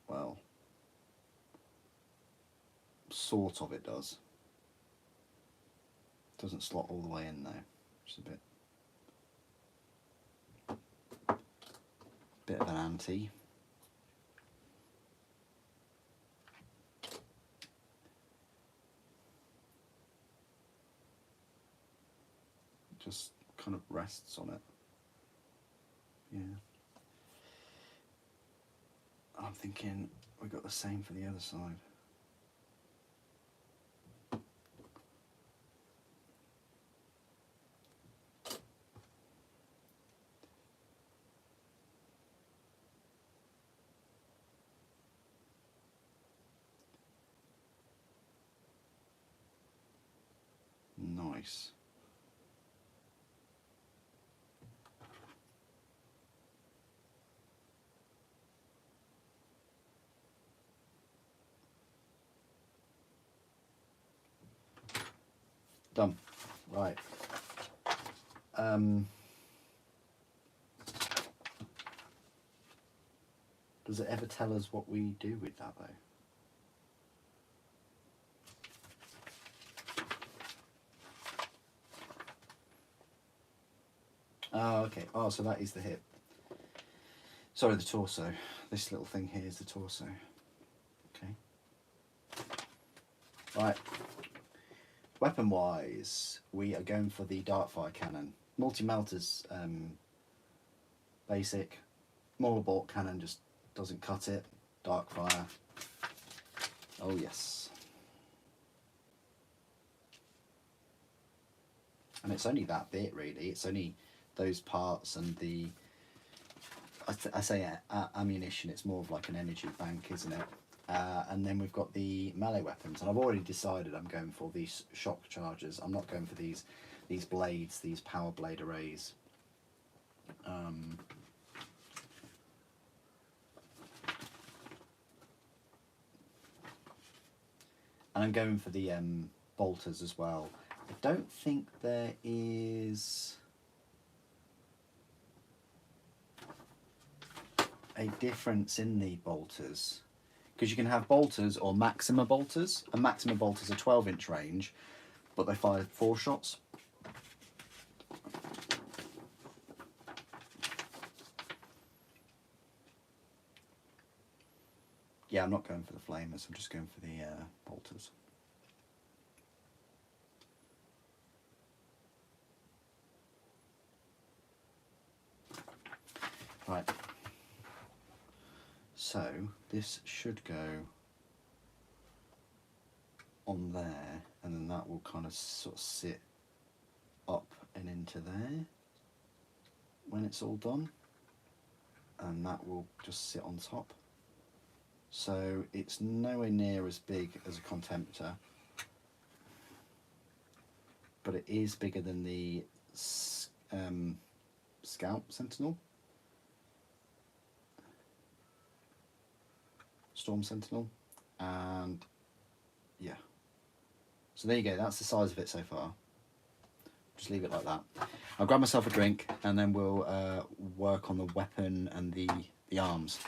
Well, sort of it does. Doesn't slot all the way in though, which is a bit of an anti. Just kind of rests on it. Yeah. I'm thinking we got the same for the other side. Nice. Done. Right. Does it ever tell us what we do with that though? Oh, okay. Oh, so that is the hip. Sorry, the torso. This little thing here is the torso. Okay. Right. Weapon-wise, we are going for the Darkfire cannon. Multi-melter's basic. Mortar cannon just doesn't cut it. Darkfire. Oh yes. And it's only that bit really. It's only those parts and the. I say ammunition. It's more of like an energy bank, isn't it? And then we've got the melee weapons, and I've already decided I'm going for these shock chargers. I'm not going for these blades, these power blade arrays. And I'm going for the bolters as well. I don't think there is a difference in the bolters, because you can have bolters or Maxima bolters, and Maxima bolters are 12-inch range, but they fire 4 shots. Yeah, I'm not going for the flamers, I'm just going for the bolters. Right. So this should go on there, and then that will kind of sort of sit up and into there when it's all done, and that will just sit on top. So it's nowhere near as big as a Contemptor, but it is bigger than the Scout Sentinel, Storm Sentinel, and yeah. So there you go, that's the size of it so far. Just leave it like that. I'll grab myself a drink and then we'll work on the weapon and the arms.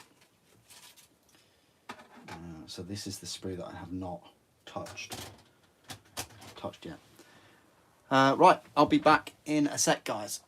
So this is the sprue that I have not touched yet. Right, I'll be back in a sec, guys.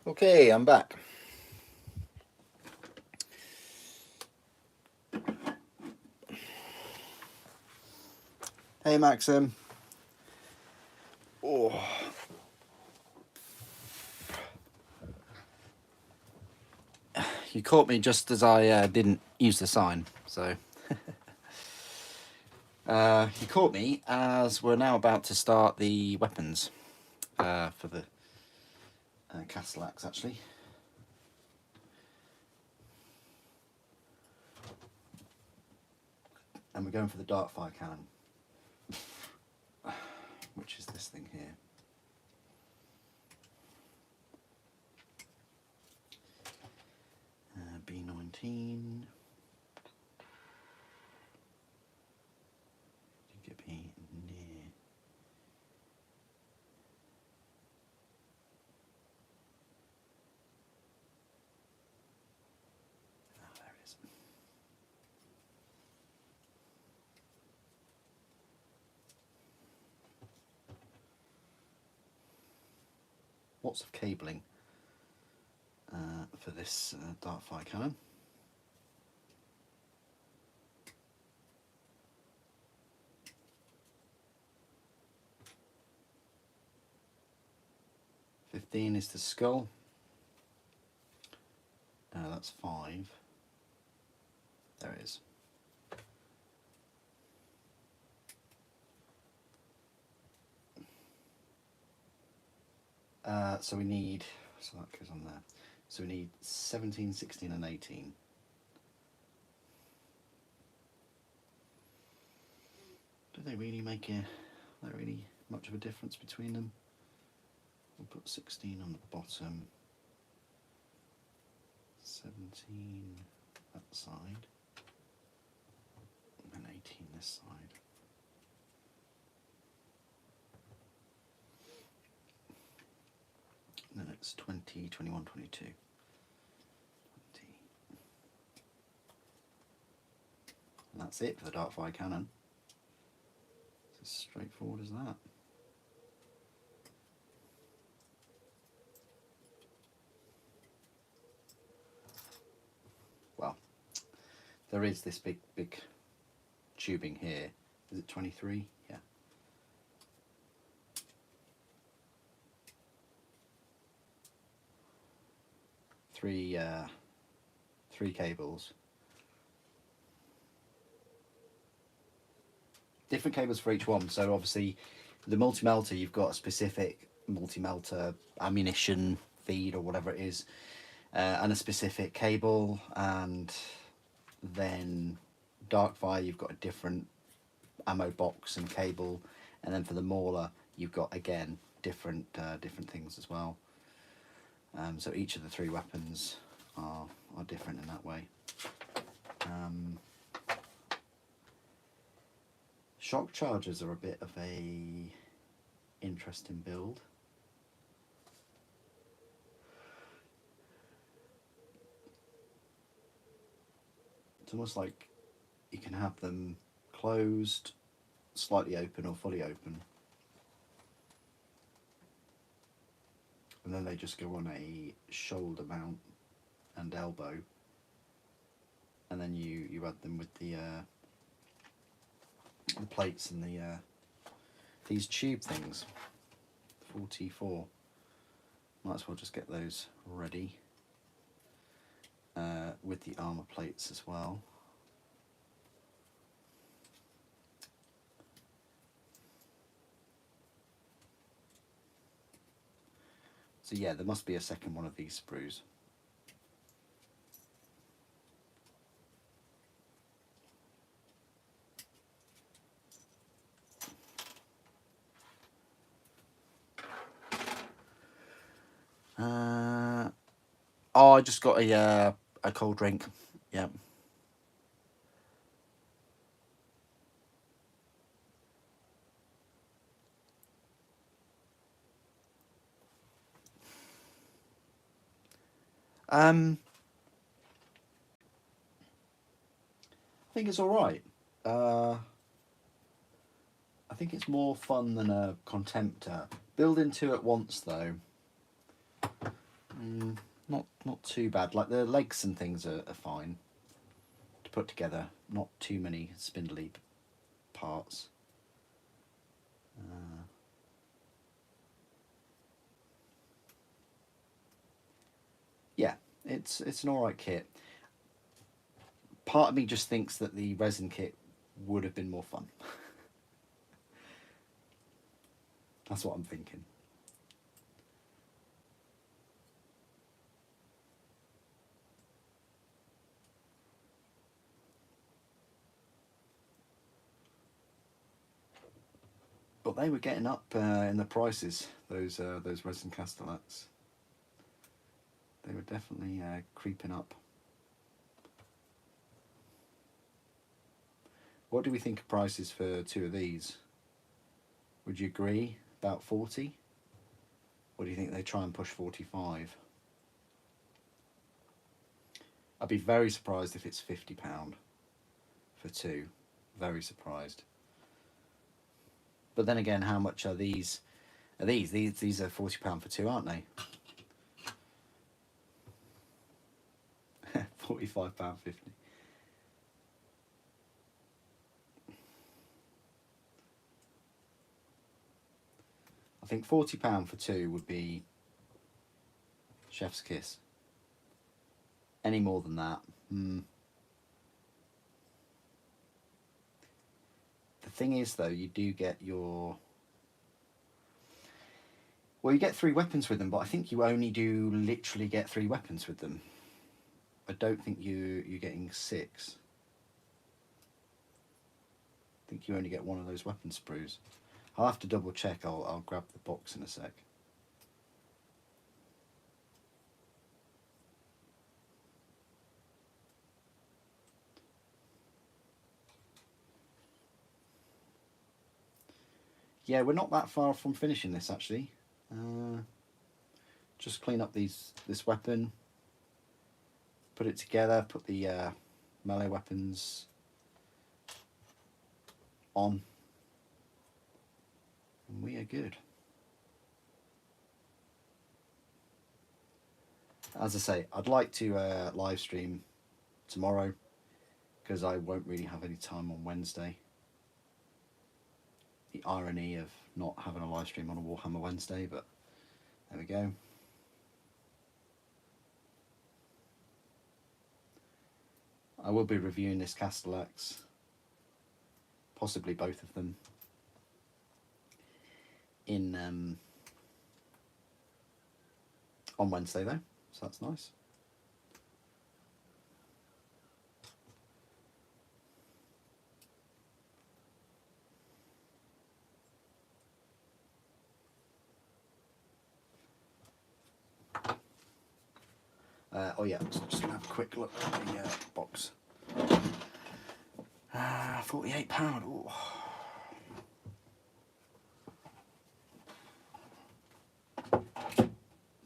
Okay, I'm back. Hey, Maxim. Oh. You caught me just as I didn't use the sign, so... you caught me as we're now about to start the weapons for the Castallax, actually. And we're going for the Darkfire cannon, which is this thing here. B19. Did get me near? Oh, there it is. Lots of cabling for this Darkfire cannon. $15 is the skull. That's 5. There it is. So we need, so that goes on there. So we need 17, 16 and 18. Do they really make really much of a difference between them? We'll put 16 on the bottom, 17 that side, and 18 this side. And then it's 20, 21, 22. 20. And that's it for the Darkfire cannon. It's as straightforward as that. Well, there is this big tubing here. Is it 23? Yeah. Three cables. Different cables for each one. So obviously, the multi-melter, you've got a specific multi-melter ammunition feed or whatever it is, and a specific cable. And then Darkfire, you've got a different ammo box and cable. And then for the Mauler, you've got again different things as well. So each of the 3 weapons are different in that way. Shock chargers are a bit of a interesting build. It's almost like you can have them closed, slightly open or fully open. And then they just go on a shoulder mount and elbow. And then you add them with the plates and these tube things. 44. Might as well just get those ready with the armor plates as well. So yeah, there must be a second one of these sprues. Oh, I just got a cold drink. Yeah. I think it's all right. I think it's more fun than a Contemptor. Building 2 at once, though, Not too bad. Like the legs and things are fine to put together. Not too many spindly parts. Yeah, it's an alright kit. Part of me just thinks that the resin kit would have been more fun. That's what I'm thinking. But they were getting up in the prices. Those Resin Castellax. They were definitely creeping up. What do we think of prices for two of these? Would you agree? About 40? Or do you think they try and push 45? I'd be very surprised if it's £50 for two. Very surprised. But then again, how much are these? These are £40 for two, aren't they? £45.50. I think £40 for two would be chef's kiss. Any more than that, The thing is, though, you do get your... Well, you get 3 weapons with them, but I think you only do literally get 3 weapons with them. I don't think you're getting 6. I think you only get 1 of those weapon sprues. I'll have to double check. I'll grab the box in a sec. Yeah, we're not that far from finishing this, actually. Just clean up this weapon, put it together, put the melee weapons on, and we are good. As I say, I'd like to live stream tomorrow, because I won't really have any time on Wednesday. The irony of not having a live stream on a Warhammer Wednesday, but there we go. I will be reviewing this Castallax, possibly both of them, in on Wednesday though, so that's nice. Oh yeah, just gonna have a quick look at the box. £48. Ooh.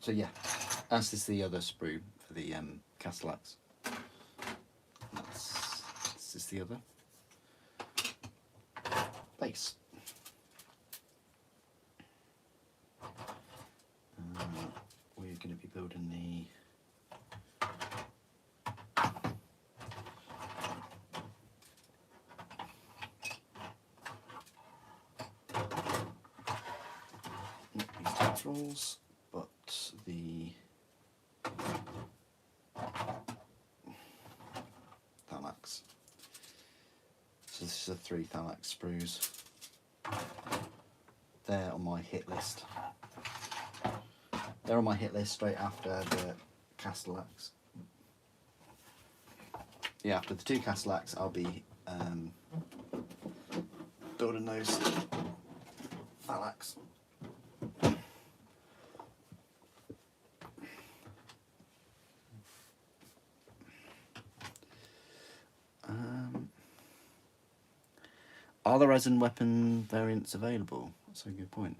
So yeah, as is the other sprue for the Castallax. This is the other base. We're going to be building the rolls, but the Castallax. So this is the 3 Castallax sprues. They're on my hit list. They're on my hit list straight after the Castallax. Yeah, after the 2 Castallax, I'll be building those Castallax. Are the resin weapon variants available? That's a good point.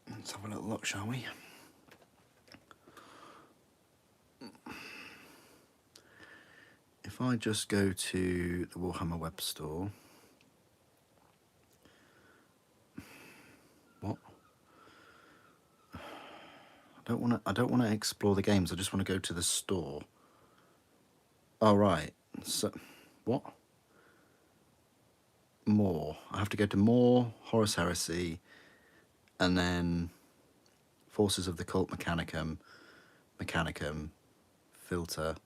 Let's have a little look, shall we? If I just go to the Warhammer web store, what? I don't want to explore the games. I just want to go to the store. Oh right. So what? More. I have to go to more, Horus Heresy, and then Forces of the Cult Mechanicum, filter,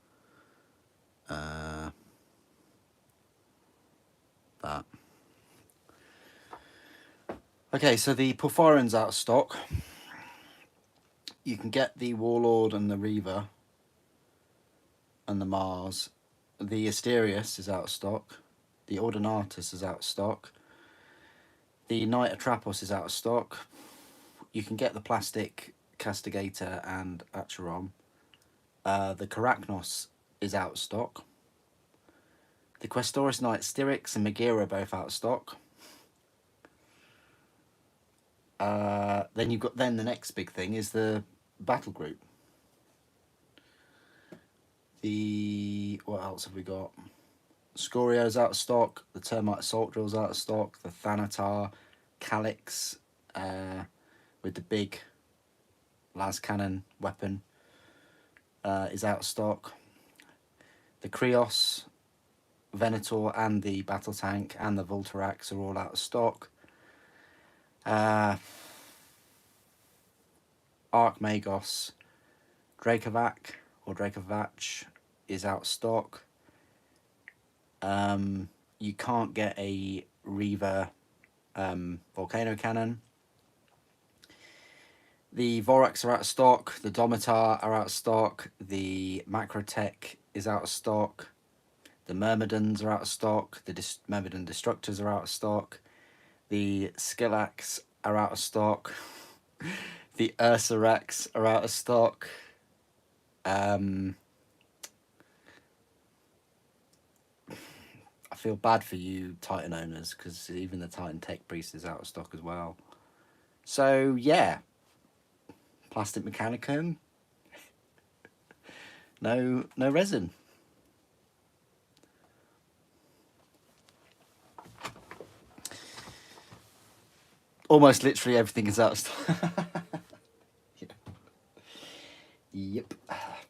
that. Okay, so the Porphyrian's out of stock. You can get the Warlord and the Reaver and the Mars. The Asterius is out of stock. The Ordinatus is out of stock. The Knight Atrapos is out of stock. You can get the plastic Castigator and Acheron. The Karachnos is out of stock. The Questoris Knight Styrax and Megira are both out of stock. Then you've got the next big thing is the battle group. What else have we got? Scorio's out of stock. The Termite Assault Drill's out of stock. The Thanatar Calyx with the big las cannon weapon is out of stock. The Krios, Venator, and the battle tank and the Voltarax are all out of stock. Archmagos Dracovac or Dracovach is out of stock. You can't get a Reaver Volcano Cannon. The Vorax are out of stock. The Domitar are out of stock. The Macrotech is out of stock. The Myrmidons are out of stock. The Myrmidon Destructors are out of stock. The Skillax are out of stock. The Ursarax are out of stock. I feel bad for you Titan owners because even the Titan Tech Priest is out of stock as well. So yeah, Plastic Mechanicum, no resin. Almost literally everything is out of stock. Yeah. Yep,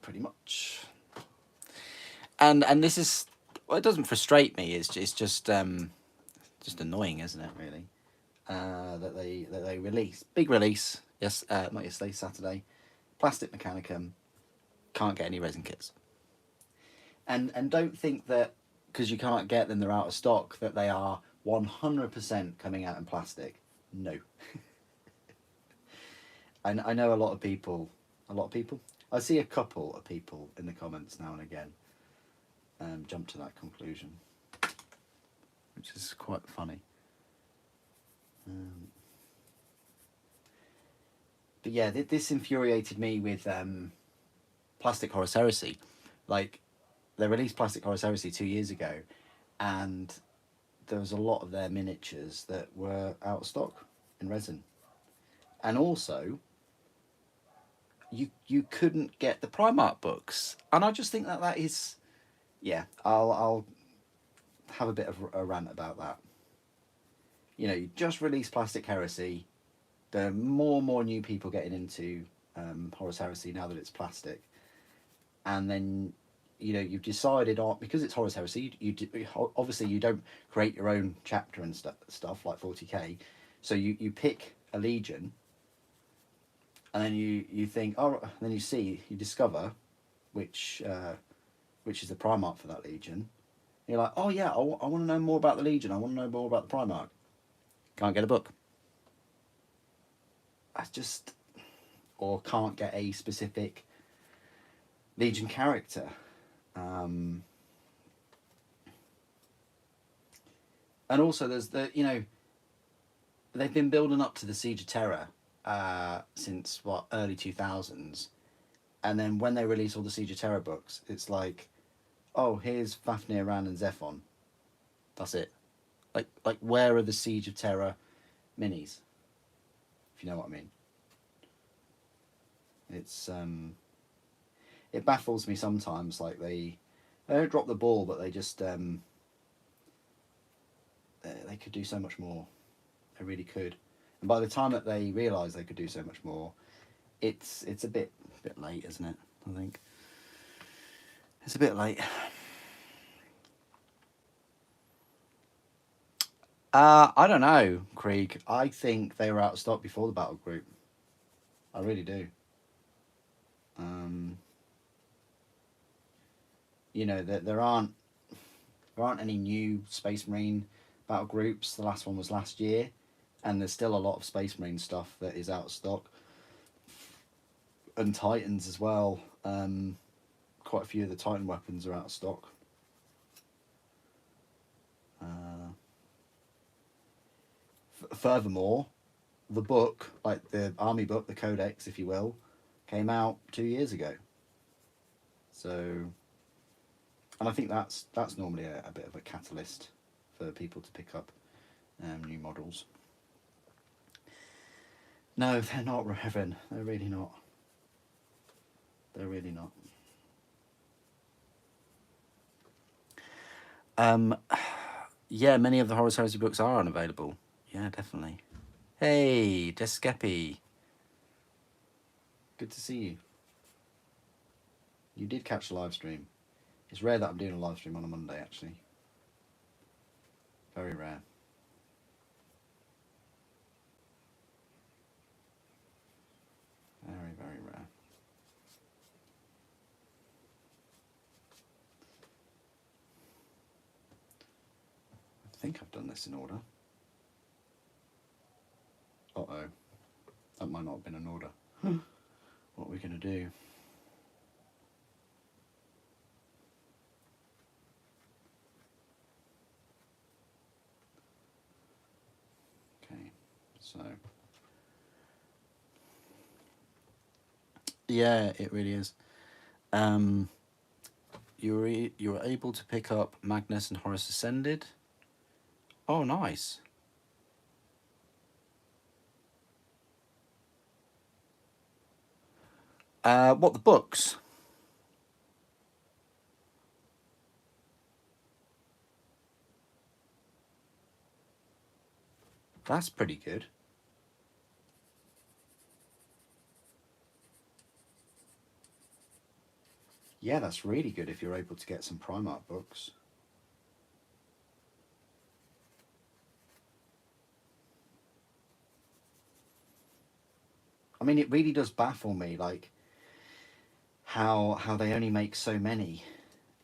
pretty much. And this is, well, it doesn't frustrate me. It's just annoying, isn't it? Really, that they release big release. Yes, not yesterday, Saturday. Plastic Mechanicum, can't get any resin kits. And don't think that because you can't get them, they're out of stock, that they are 100% coming out in plastic. No. I know a lot of people. I see a couple of people in the comments now and again jump to that conclusion, which is quite funny. But yeah, this infuriated me with Plastic Horus Heresy. Like, they released Plastic Horus Heresy 2 years ago, and there was a lot of their miniatures that were out of stock in resin. And also, you couldn't get the Primarch books. And I just think that is... Yeah, I'll have a bit of a rant about that. You know, you just released Plastic Heresy. There are more and more new people getting into Horus Heresy now that it's plastic. And then, you know, you've decided on, because it's Horus Heresy, obviously you don't create your own chapter and stuff like 40k. So you pick a legion, and then you think, oh, then you discover which is the Primarch for that legion. And you're like, oh yeah, I want to know more about the legion. I want to know more about the Primarch. Can't get a book. Or can't get a specific legion character. And also there's they've been building up to the Siege of Terror since early 2000s, and then when they release all the Siege of Terror books, it's like, oh, here's Fafnir, Ran and Zephon. That's it. Like where are the Siege of Terror minis? If you know what I mean. It's it baffles me sometimes, like they don't drop the ball, but they just they could do so much more. They really could. And by the time that they realise they could do so much more, it's a bit late, isn't it? I think it's a bit late. I don't know, Krieg. I think they were out of stock before the battle group. I really do. You know, there aren't any new Space Marine battle groups. The last one was last year, and there's still a lot of Space Marine stuff that is out of stock, and Titans as well. Quite a few of the Titan weapons are out of stock. Furthermore, the book, like the army book, the Codex, if you will, came out 2 years ago. So, and I think that's normally a bit of a catalyst for people to pick up new models. No, they're not, Reverend. They're really not. They're really not. Yeah, many of the Horus Heresy books are unavailable. Yeah, definitely. Hey, Deskepi. Good to see you. You did catch the live stream. It's rare that I'm doing a live stream on a Monday, actually. Very rare. Very, very rare. I think I've done this in order. Uh-oh. That might not have been in order. What are we going to do? Okay, so... Yeah, it really is. You were able to pick up Magnus and Horus Ascended. Oh, nice. What, the books? That's pretty good. Yeah, that's really good if you're able to get some Primarch books. I mean, it really does baffle me, like, how they only make so many.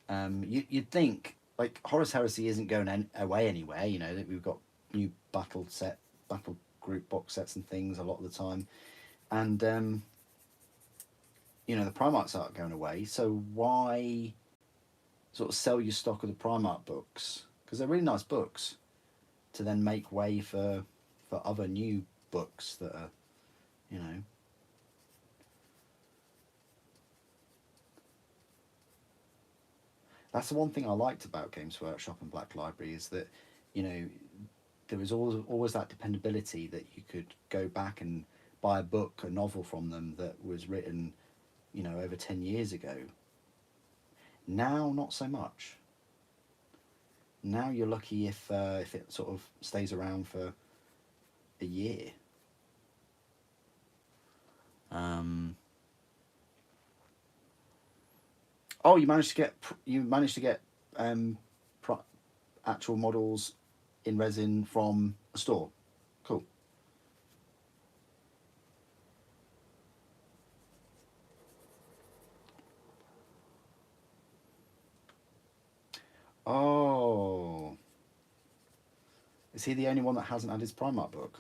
You'd think, like, Horus Heresy isn't going away anywhere, you know, that we've got new battle group box sets and things a lot of the time. And, you know, the Primarchs aren't going away, so why sort of sell your stock of the Primarch books? Because they're really nice books, to then make way for other new books that are, you know... That's the one thing I liked about Games Workshop and Black Library, is that, you know, there was always that dependability that you could go back and buy a book, a novel from them that was written, you know, over 10 years ago. Now, not so much. Now you're lucky if it sort of stays around for a year. Oh, you managed to get actual models in resin from a store. Cool. Oh, is he the only one that hasn't had his Primarch book?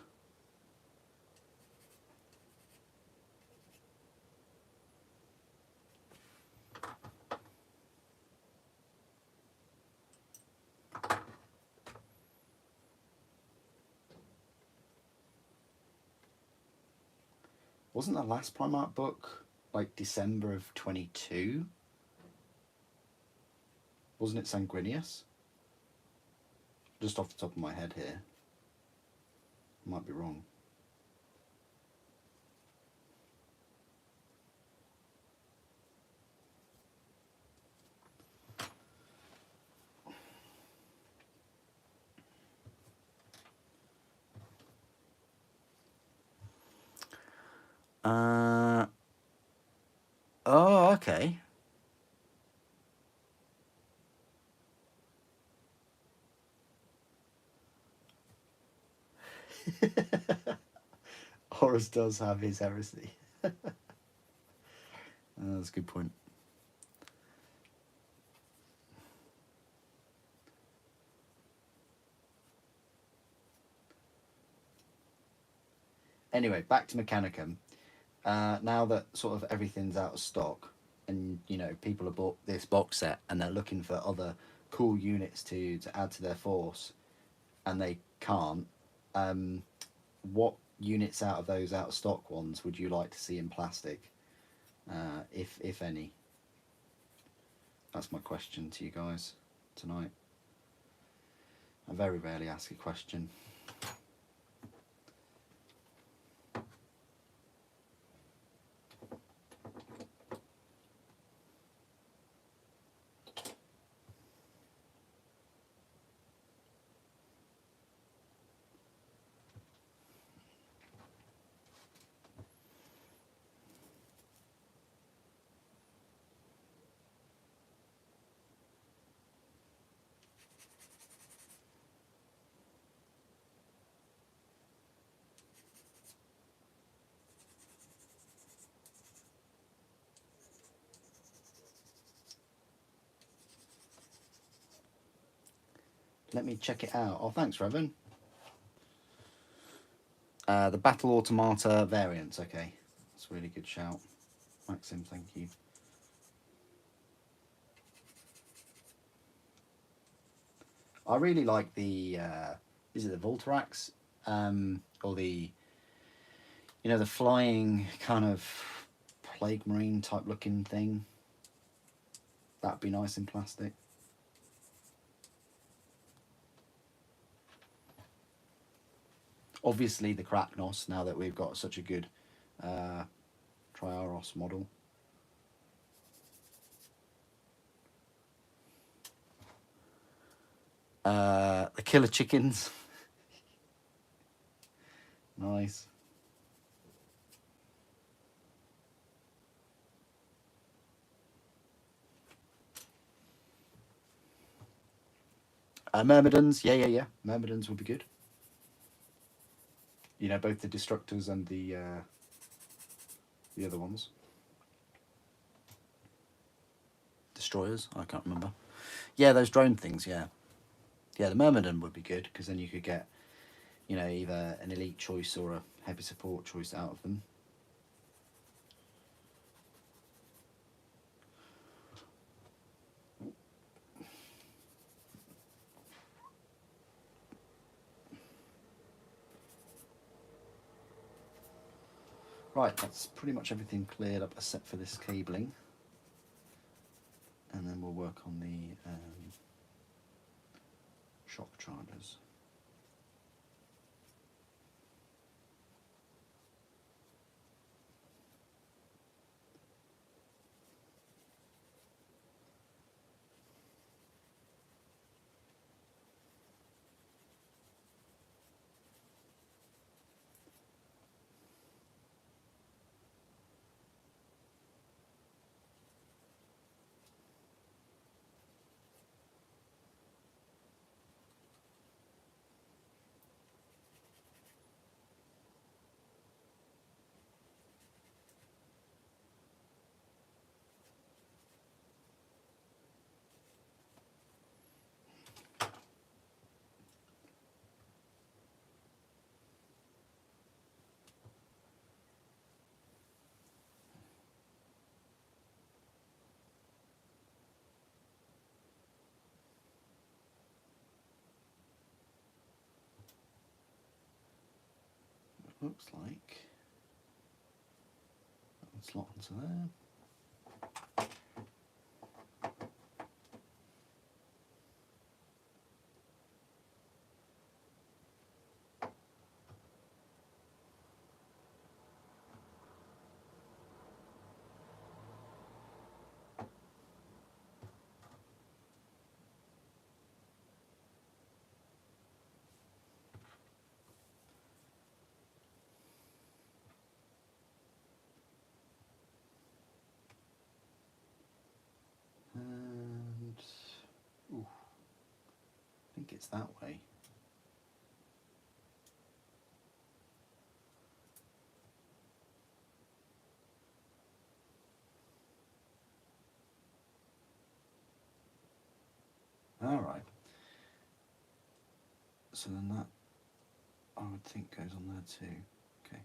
Wasn't the last Primarch book like December of 22? Wasn't it Sanguinius? Just off the top of my head here. Might be wrong. Oh, okay. Horus does have his heresy. That's a good point. Anyway, back to Mechanicum. Now that sort of everything's out of stock, and you know people have bought this box set and they're looking for other cool units to add to their force, and they can't. What units out of those out of stock ones would you like to see in plastic, if any? That's my question to you guys tonight. I very rarely ask a question. Let me check it out. Oh, thanks, Revan. The Battle Automata variants. Okay, that's a really good shout, Maxim. Thank you. I really like the. Is it the Voltarax, or the? You know, the flying kind of plague marine type looking thing. That'd be nice in plastic. Obviously the Krapnos, now that we've got such a good Triaros model. The Killer Chickens. Nice. Myrmidons, yeah. Myrmidons would be good. You know, both the Destructors and the other ones. Destroyers, I can't remember. Yeah, those drone things, yeah. Yeah, the Myrmidon would be good, because then you could get, you know, either an elite choice or a heavy support choice out of them. Right, that's pretty much everything cleared up except for this cabling. And then we'll work on the shock chargers. Looks like that would slot onto there. it's that way. All right. So then that, I would think, goes on there too. Okay.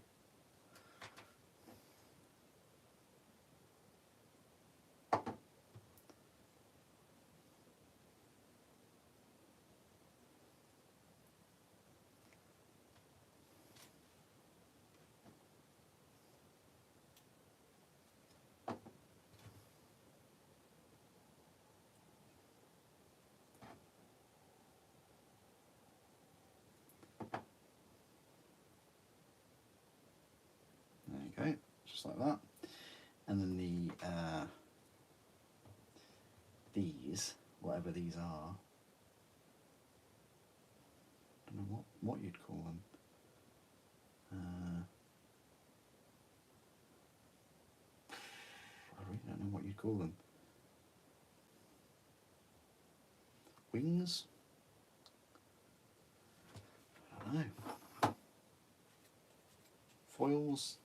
There you go, just like that. And then these, whatever these are, I don't know what you'd call them. I really don't know what you'd call them. Wings? I don't know. Foils?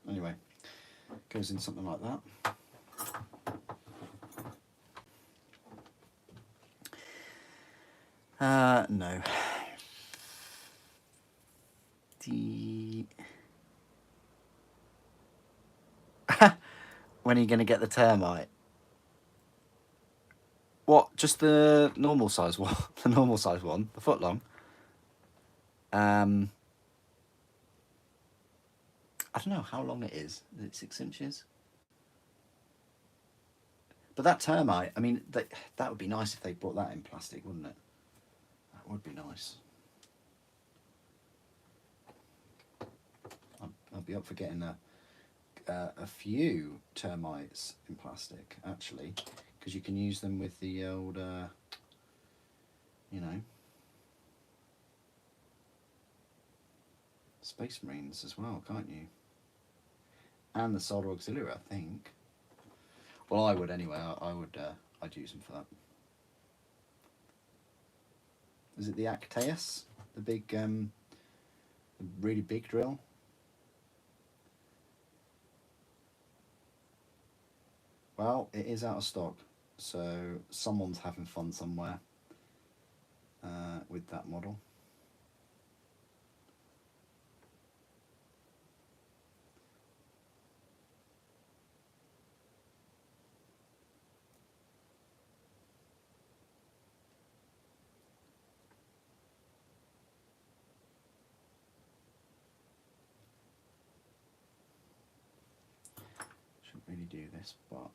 Anyway, goes in something like that. No. When are you going to get the termite? What? Just the normal size one? The normal size one? The foot long? I don't know how long it is. Is it 6 inches? But that termite, I mean, that would be nice if they brought that in plastic, wouldn't it? That would be nice. I'll be up for getting a few termites in plastic, actually, because you can use them with the old, you know, Space Marines as well, can't you? And the Solder Auxiliary, I think. Well, I would anyway. I'd use them for that. Is it the Actaeus? The big, the really big drill? Well, it is out of stock, so someone's having fun somewhere with that model. Shouldn't really do this, but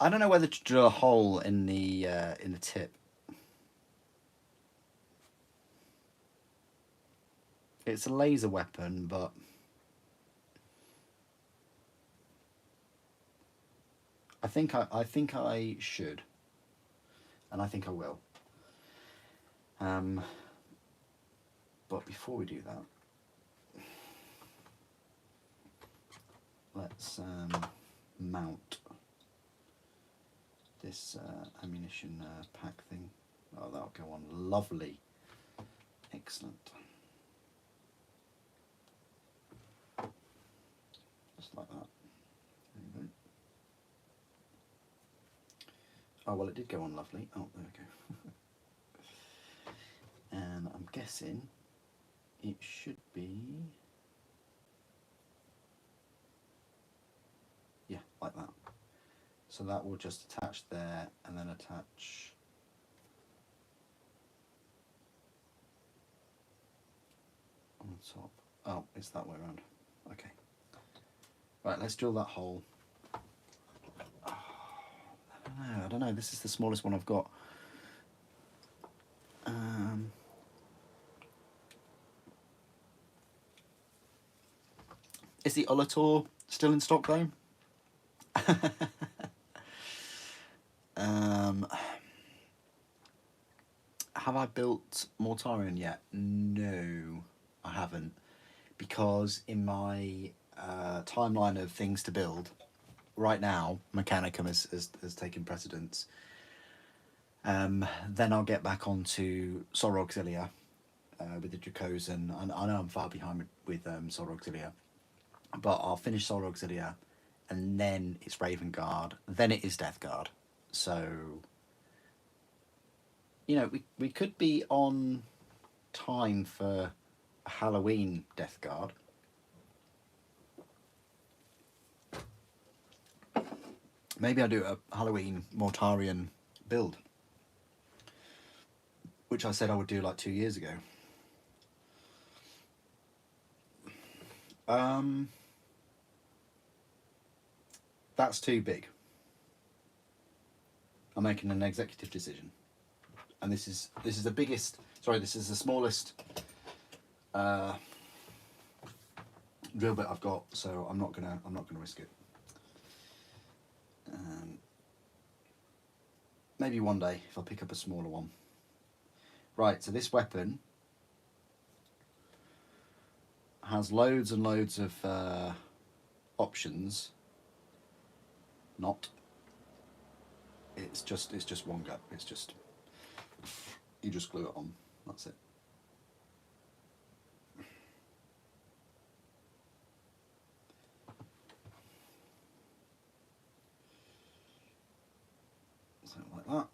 I don't know whether to drill a hole in the tip. It's a laser weapon, but I think I should, and I think I will. But before we do that, let's mount this ammunition pack thing. Oh, that'll go on lovely. Excellent. Just like that. There you go. Oh, well, it did go on lovely. Oh, there we go. And I'm guessing it should be... yeah, like that. So that will just attach there and then attach on the top. Oh, it's that way around. Okay. Right, let's drill that hole. Oh, I don't know. This is the smallest one I've got. Is the Olator still in stock though? Have I built Mortarion yet? No, I haven't, because in my timeline of things to build, right now Mechanicum has taken precedence. Then I'll get back onto Sol Auxilia with the Dracosan. I know I'm far behind with Sol Auxilia, but I'll finish Sol Auxilia, and then it's Raven Guard, then it is Death Guard. So, you know, we could be on time for a Halloween Death Guard. Maybe I'll do a Halloween Mortarion build, which I said I would do like 2 years ago. That's too big. I'm making an executive decision, and this is the biggest. Sorry, this is the smallest drill bit I've got, so I'm not gonna risk it. Maybe one day if I pick up a smaller one. Right, so this weapon has loads and loads of options. Not. It's just one go. It's just, you just glue it on. That's it. So like that.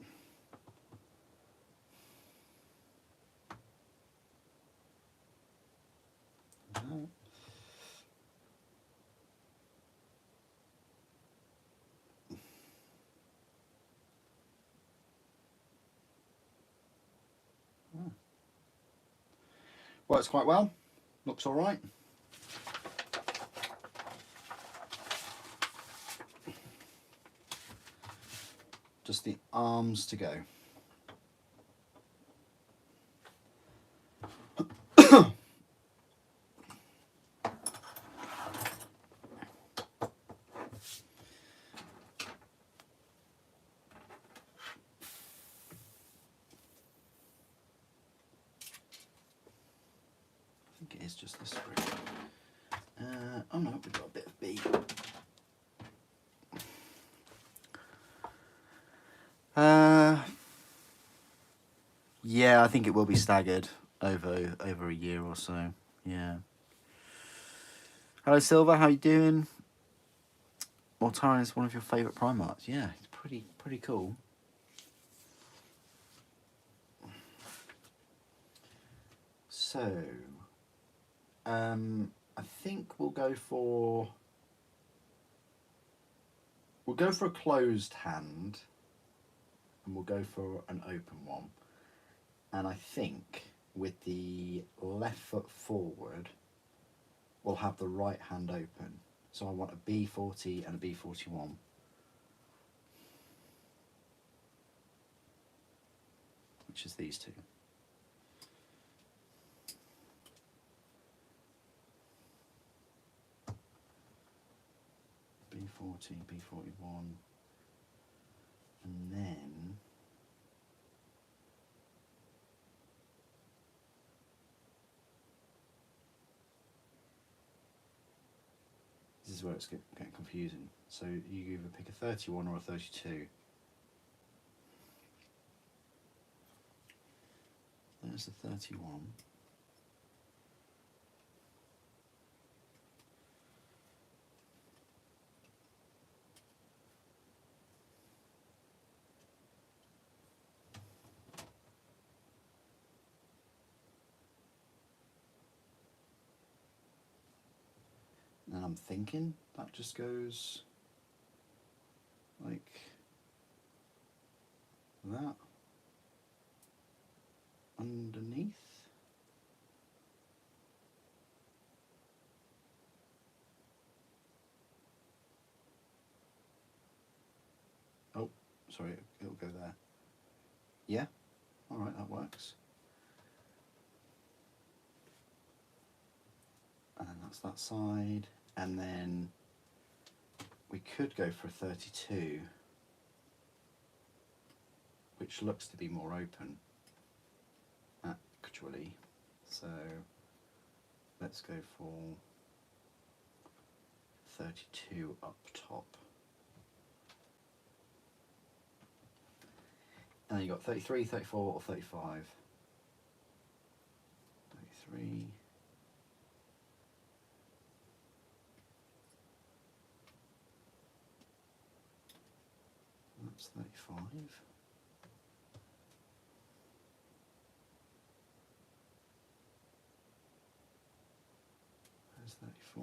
Works quite well. Looks all right. Just the arms to go. I think it is just this sprue. Oh no, we've got a bit of B. Yeah, I think it will be staggered over a year or so. Yeah. Hello, Silver. How you doing? Mortarion is one of your favourite Primarchs. Yeah, it's pretty cool. So, I think we'll go for a closed hand, and we'll go for an open one. And I think with the left foot forward, we'll have the right hand open. So I want a B40 and a B41. Which is these two. B40, B41, and then this is where it's getting confusing. So you either pick a 31 or a 32. There's the 31. And I'm thinking that just goes like that underneath. Oh, sorry, it'll go there. Yeah, all right, that works. And that's that side, and then we could go for a 32, which looks to be more open, actually. So let's go for 32 up top. And then you've got 33, 34, or 35. 33. That's 35. There's 34.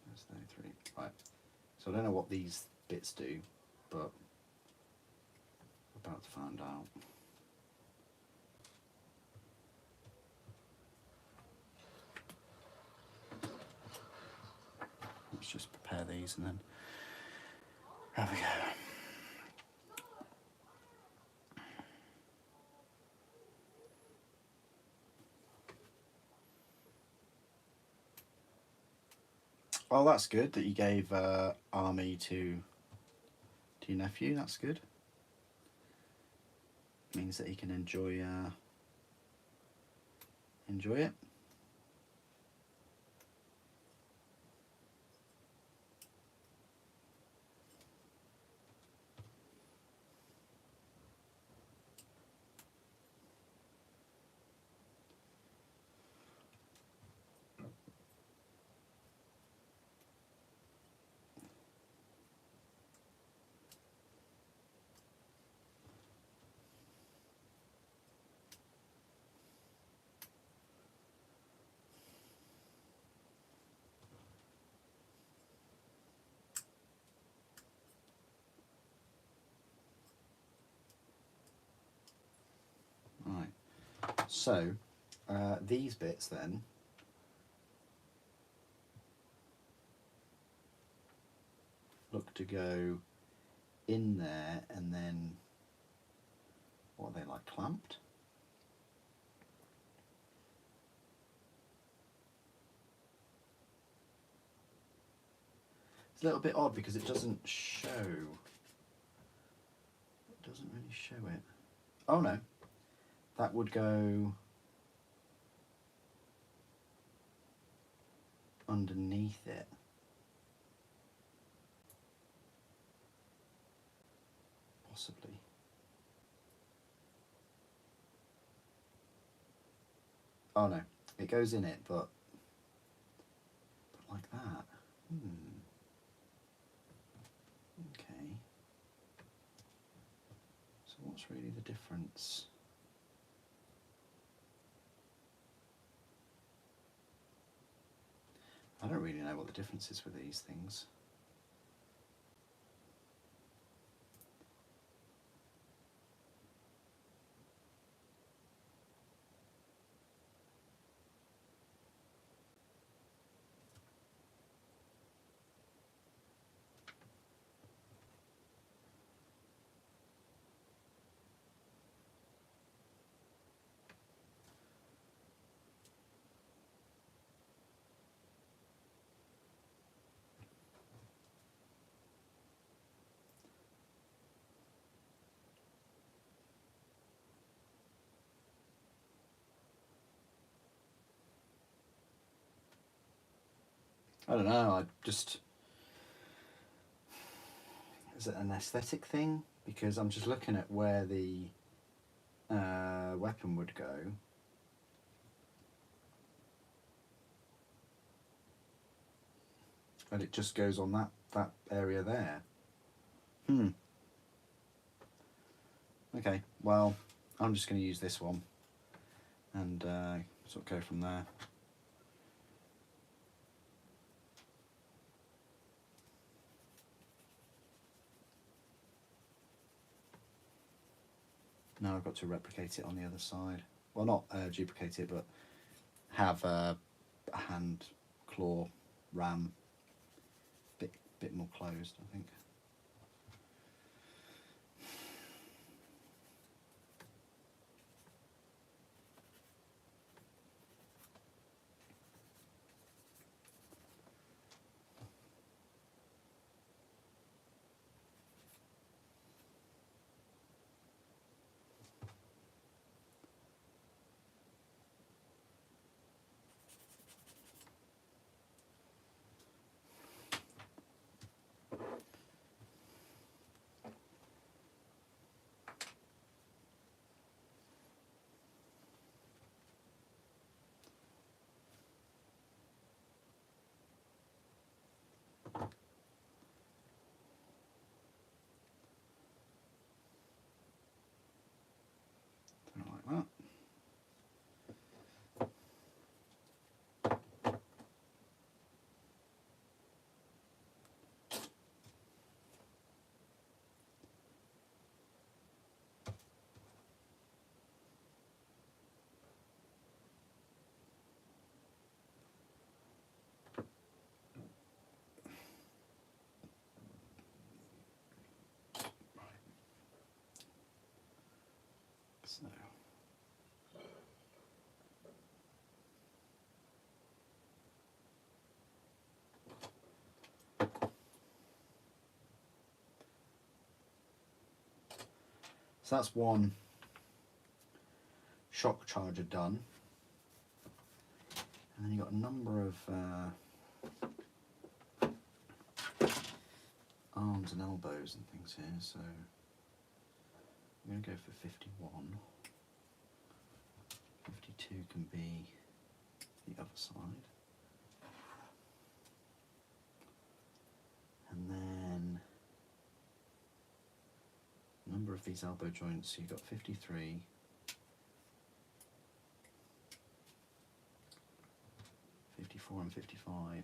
There's 33. Right. So I don't know what these bits do, but we're about to find out. Let's just prepare these and then have a go. Well, that's good that you gave Army to your nephew. That's good. Means that he can enjoy it. Right. So these bits then look to go in there, and then what are they, like clamped? It's a little bit odd because it doesn't show. It doesn't really show it. Oh no, that would go underneath it. Possibly. Oh no, it goes in it, but like that. Okay. So what's really the difference? I don't really know what the difference is with these things. I don't know, I just... Is it an aesthetic thing? Because I'm just looking at where the weapon would go. And it just goes on that area there. Okay, well, I'm just going to use this one and sort of go from there. Now I've got to replicate it on the other side. Well, not duplicate it, but have a hand claw ram bit more closed, I think. Like that. So that's one shock charger done, and then you've got a number of arms and elbows and things here, so I'm going to go for 51. 52 can be the other side, and then number of these elbow joints, so you've got 53, 54 and 55.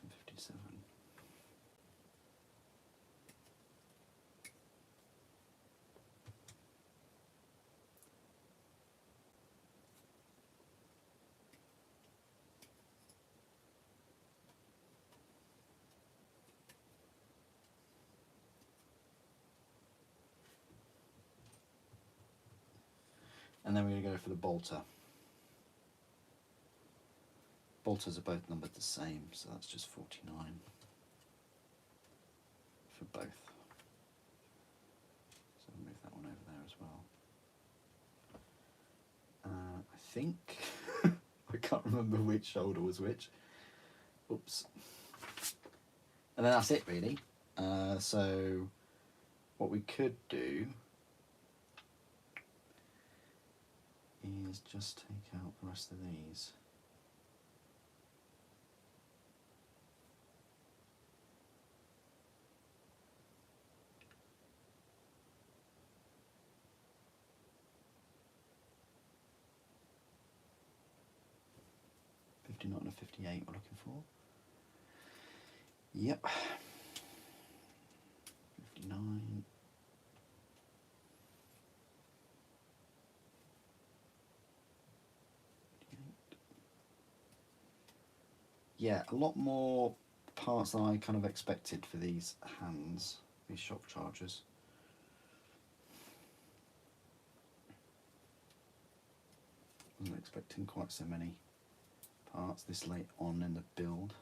And 57. And then we're going to go for the bolter. Bolters are both numbered the same, so that's just 49 for both. So I'll move that one over there as well. I think, I can't remember which shoulder was which. Oops. And then that's it really. So what we could do is just take out the rest of these. Not a 58 we're looking for. Yep. 59. Yeah, a lot more parts than I kind of expected for these hands, these shock chargers. Wasn't expecting quite so many parts this late on in the build.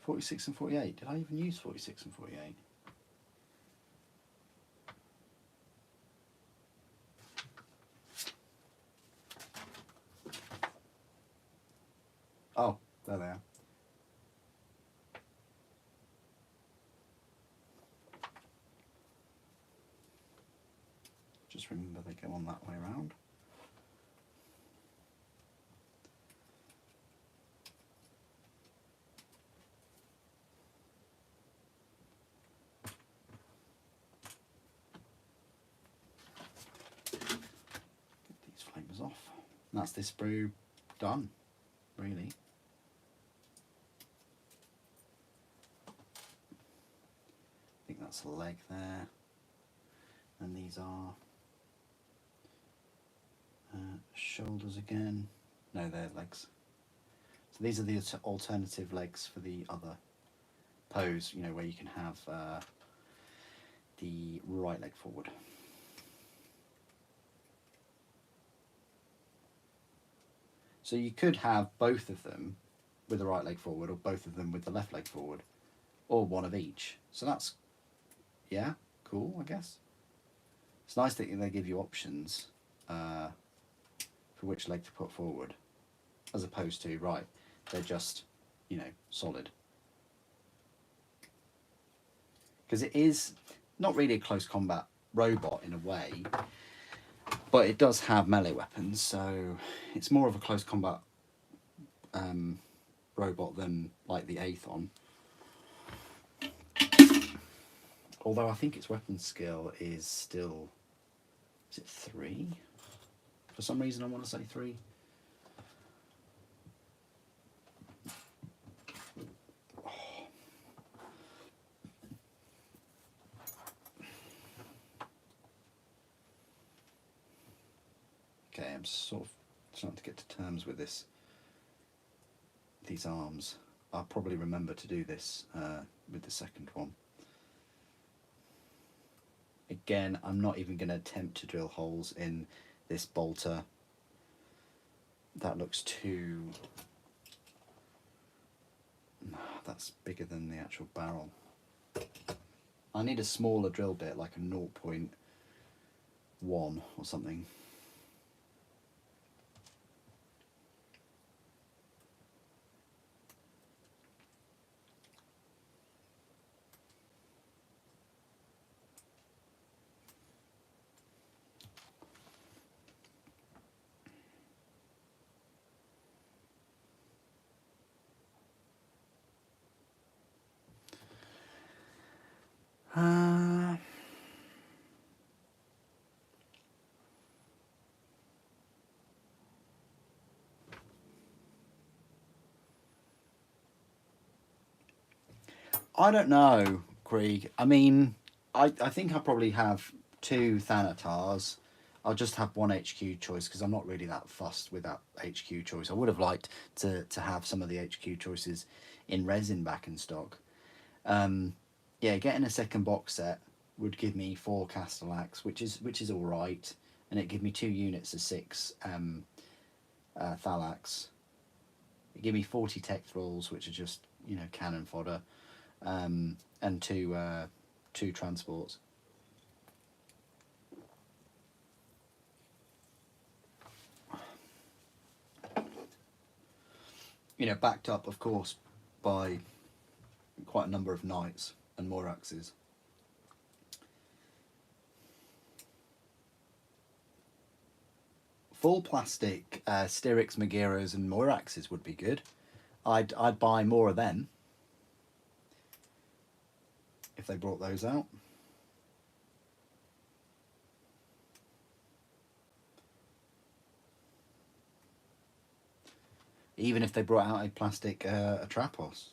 .46 and 48. Did I even use 46 and 48? Just remember they go on that way around. Get these flamers off. And that's this sprue done, really. I think that's a leg there. And these are shoulders again. No, they're legs. So these are the alternative legs for the other pose, you know, where you can have the right leg forward. So you could have both of them with the right leg forward, or both of them with the left leg forward, or one of each. So that's, yeah, cool, I guess. It's nice that they give you options for which leg to put forward, as opposed to, right, they're just, you know, solid. Because it is not really a close combat robot in a way, but it does have melee weapons, so it's more of a close combat robot than like the Aethon. Although I think its weapon skill is still, is it 3? For some reason I want to say 3. Okay, I'm sort of trying to get to terms with this. These arms. I'll probably remember to do this with the second one. Again, I'm not even going to attempt to drill holes in this bolter. That looks too... That's bigger than the actual barrel. I need a smaller drill bit, like a 0.1 or something. I don't know, Krieg. I mean, I think I probably have 2 Thanatars. I'll just have 1 HQ choice because I'm not really that fussed with that HQ choice. I would have liked to have some of the HQ choices in resin back in stock. Yeah, getting a second box set would give me 4 Castallax, which is all right, and it give me 2 units of 6 Thalax. It give me 40 tech thralls, which are just, you know, cannon fodder. And 2 transports. You know, backed up, of course, by quite a number of knights and Moiraxes. Full plastic Styrics, Megaeros, and Moiraxes would be good. I'd buy more of them if they brought those out. Even if they brought out a plastic Atrapos.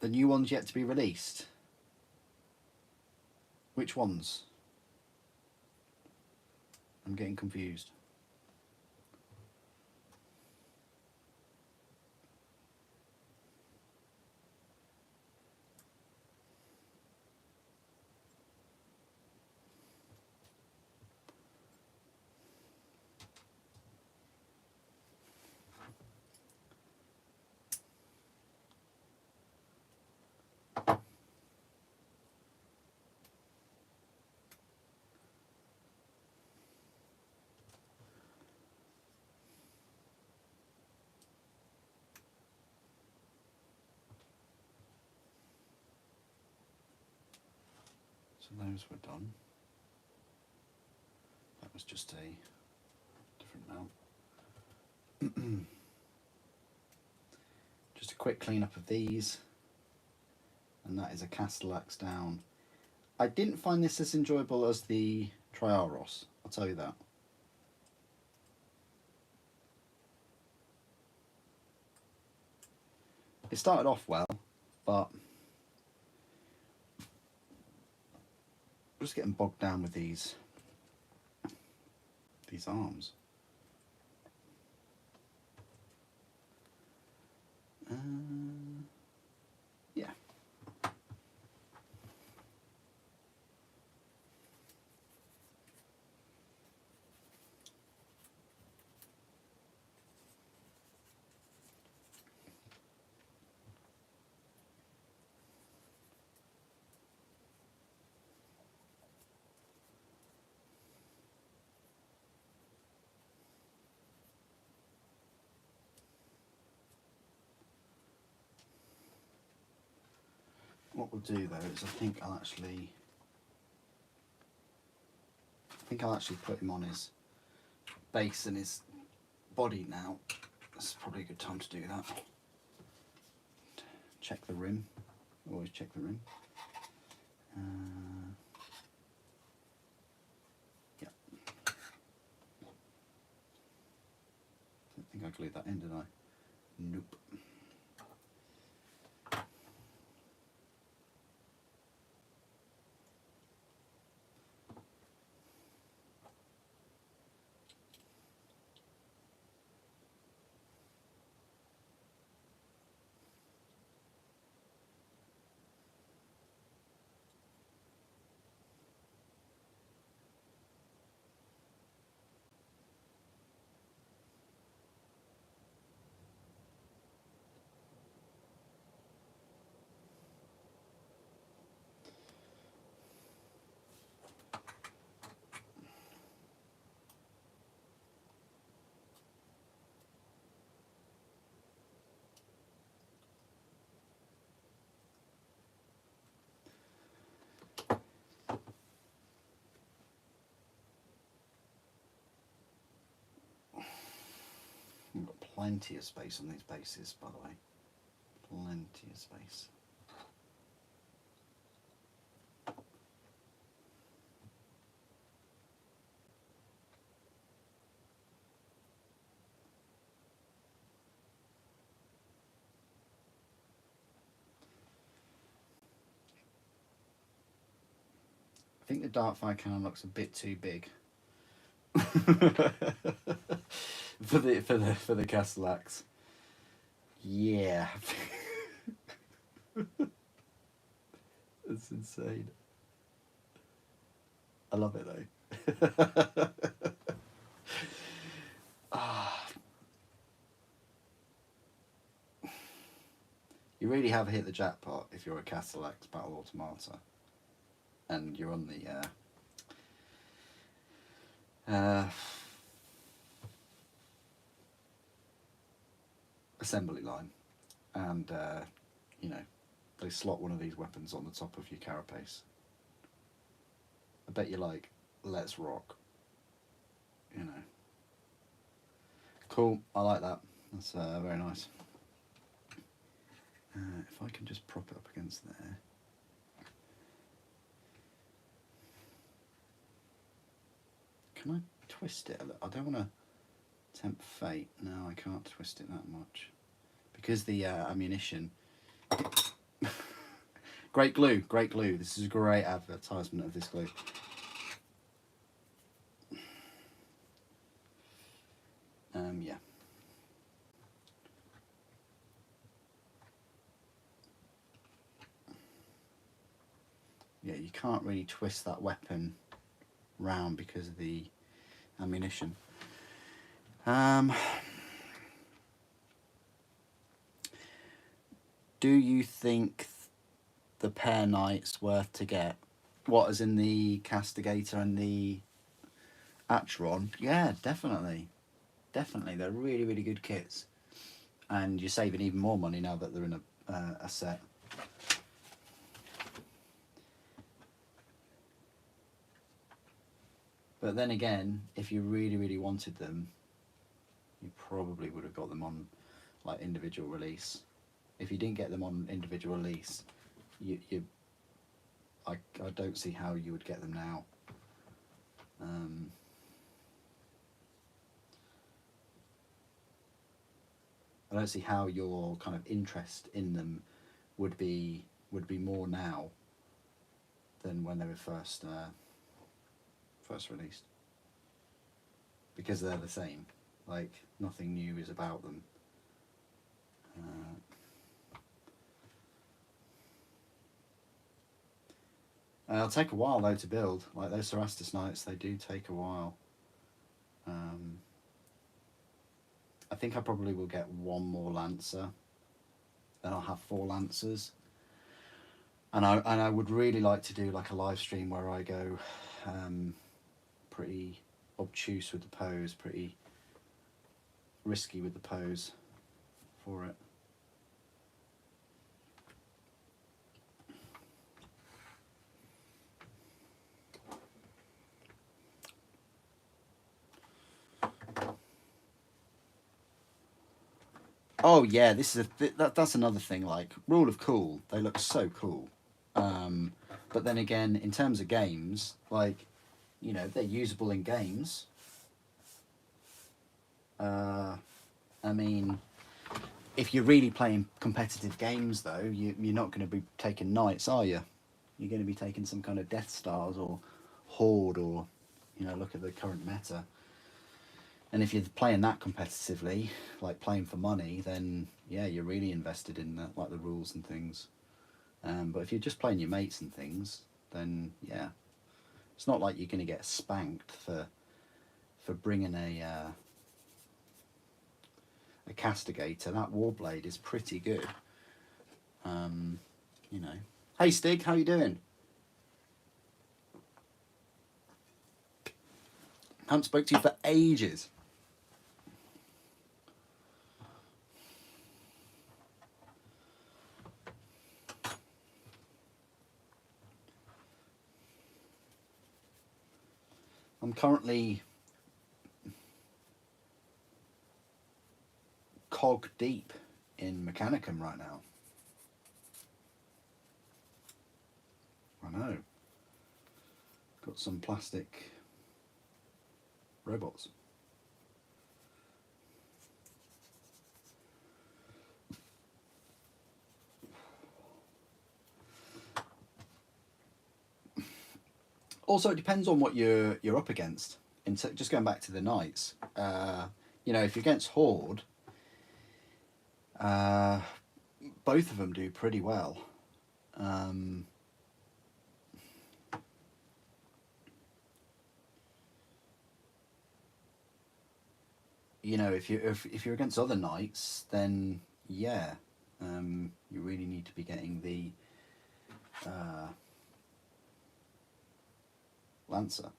The new one's yet to be released. Which ones? I'm getting confused. So those were done. That was just a different mount. Just a quick clean up of these, and that is a Castallax down. I didn't find this as enjoyable as the Triaros, I'll tell you that. It started off well, but I'm just getting bogged down with these arms. Yeah. What we'll do though is I think I'll actually put him on his base and his body now. That's probably a good time to do that. Check the rim. Always check the rim. Yeah. Don't think I glued that in, did I? Nope. We've got plenty of space on these bases, by the way. Plenty of space. I think the Darkfire cannon looks a bit too big for the Castallax. Yeah. It's insane. I love it though. You really have hit the jackpot if you're a Castallax Battle Automata and you're on the assembly line, and you know, they slot one of these weapons on the top of your carapace. I bet you're like, let's rock. You know. Cool, I like that. That's very nice. If I can just prop it up against there. Can I twist it a little? I don't want to tempt fate. No, I can't twist it that much. Because the ammunition... Great glue, great glue. This is a great advertisement of this glue. Yeah. Yeah, you can't really twist that weapon round because of the ammunition. Do you think the pair knight's worth to get? What, as in the Castigator and the Atron? Yeah, definitely. Definitely, they're really, really good kits. And you're saving even more money now that they're in a set. But then again, if you really, really wanted them, you probably would have got them on like individual release. If you didn't get them on individual release, I don't see how you would get them now. I don't see how your kind of interest in them would be more now than when they were first released, because they're the same. Like, nothing new is about them. It'll take a while though to build. Like those Cerastus Knights, they do take a while. I think I probably will get one more Lancer. Then I'll have 4 Lancers. And I would really like to do like a live stream where I go pretty obtuse with the pose, pretty risky with the pose for it. Oh yeah, this is that's another thing. Like Rule of Cool, they look so cool. But then again, in terms of games, like, you know, they're usable in games. I mean, if you're really playing competitive games, though, you're not going to be taking Knights, are you? You're going to be taking some kind of Death Stars or Horde, or, you know, look at the current meta. And if you're playing that competitively, like playing for money, then yeah, you're really invested in that, like the rules and things. But if you're just playing your mates and things, then yeah, it's not like you're going to get spanked for bringing a Castigator. That Warblade is pretty good. You know. Hey Stig, how you doing? Haven't spoke to you for ages. I'm currently cog deep in Mechanicum right now. I know. Got some plastic robots. Also, it depends on what you're up against. Just going back to the Knights, you know, if you're against Horde, both of them do pretty well. You know, if you're against other Knights, then yeah, you really need to be getting the Lancer.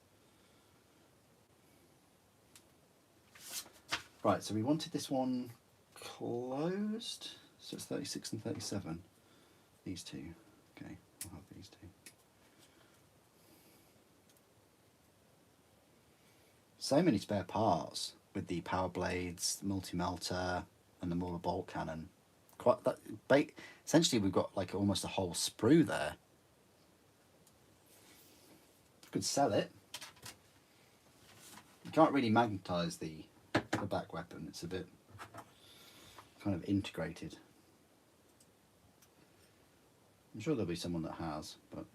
Right, so we wanted this one closed, so it's 36 and 37. These two. Okay, I'll have these two. So many spare parts with the power blades, the multi-melter, and the Mauler bolt cannon. Quite that. Essentially, we've got like almost a whole sprue there. Could sell it. You can't really magnetise the back weapon. It's a bit kind of integrated. I'm sure there'll be someone that has, but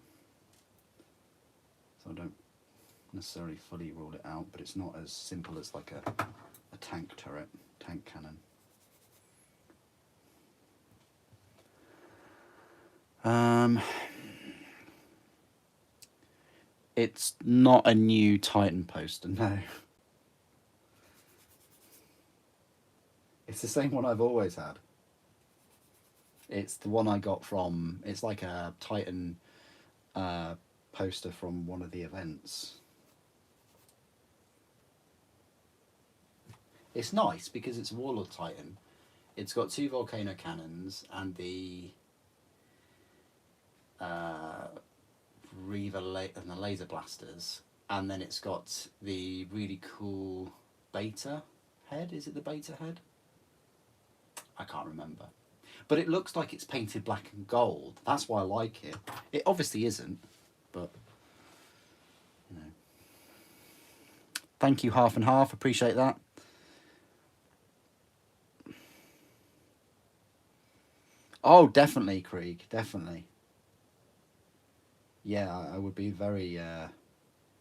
so I don't necessarily fully rule it out. But it's not as simple as like a tank turret, tank cannon. It's not a new Titan poster, no. It's the same one I've always had. It's the one I got from, it's like a Titan poster from one of the events. It's nice because it's a Warlord Titan. It's got 2 volcano cannons and the Reaver and the laser blasters, and then it's got the really cool beta head. Is it the beta head? I can't remember. But it looks like it's painted black and gold. That's why I like it. It obviously isn't, but, you know. Thank you, Half and Half. Appreciate that. Oh, definitely, Krieg. Definitely. Yeah, I would be very,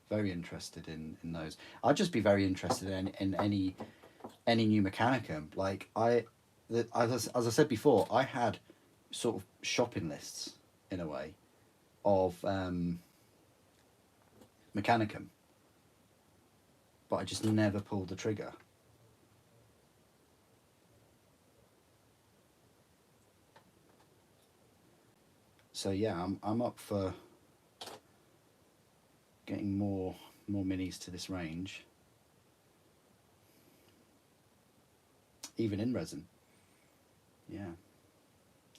very interested in those. I'd just be very interested in any new Mechanicum. Like as I said before, I had sort of shopping lists in a way of Mechanicum, but I just never pulled the trigger. So yeah, I'm up for getting more minis to this range, even in resin. Yeah.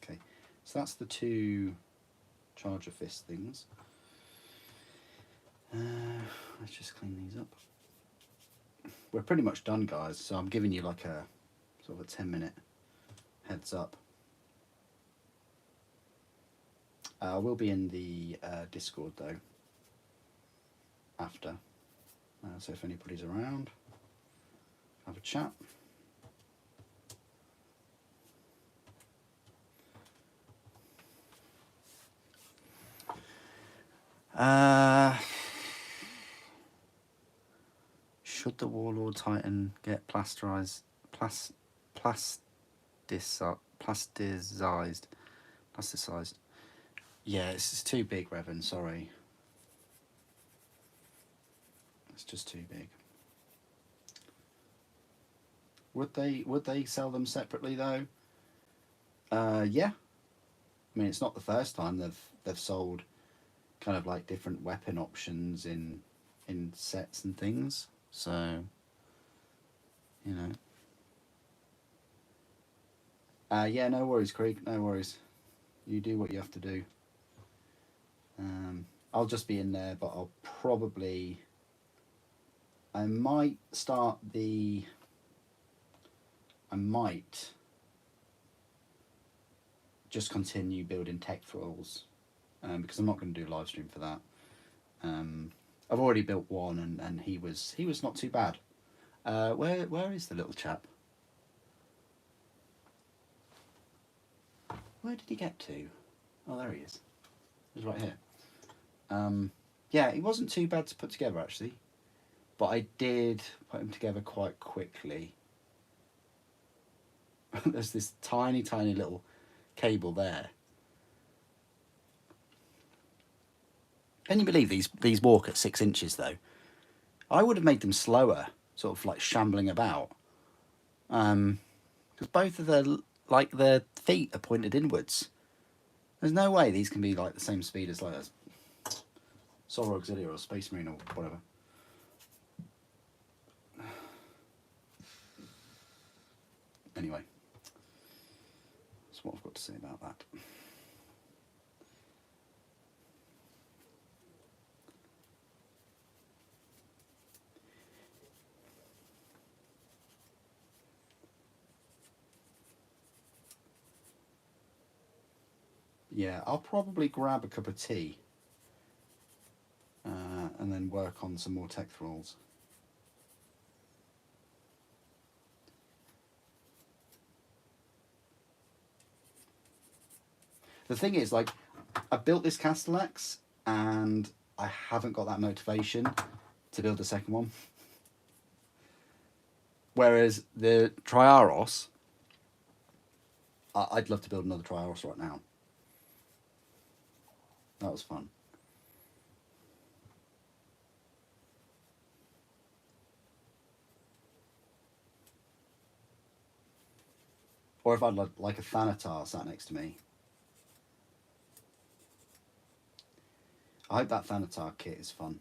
Okay, so that's the two charger fist things. Let's just clean these up. We're pretty much done, guys, so I'm giving you like a sort of a 10-minute heads up. I will be in the Discord though after, so if anybody's around, have a chat. Should the Warlord Titan get plasticized? Yeah, it's too big, Revan. Sorry, it's just too big. Would they sell them separately though? Yeah. I mean, it's not the first time they've sold kind of like different weapon options in sets and things. So, you know. Yeah, no worries, Krieg. No worries. You do what you have to do. I'll just be in there, but I'll probably. I might just continue building tech thralls, because I'm not going to do a live stream for that. I've already built one, and he was not too bad. Where is the little chap? Where did he get to? Oh, there he is. He's right here. Yeah, he wasn't too bad to put together actually, but I did put him together quite quickly. There's this tiny little cable there. Can you believe these walk at 6 inches though? I would have made them slower, sort of like shambling about, because both of their feet are pointed inwards. There's no way these can be like the same speed as like a Solar Auxiliary or Space Marine or whatever. Anyway, that's what I've got to say about that. Yeah, I'll probably grab a cup of tea and then work on some more tech thralls. The thing is, like, I built this Castallax and I haven't got that motivation to build a second one. Whereas the Triaros, I'd love to build another Triaros right now. That was fun. Or if I'd like a Thanatar sat next to me. I hope that Thanatar kit is fun.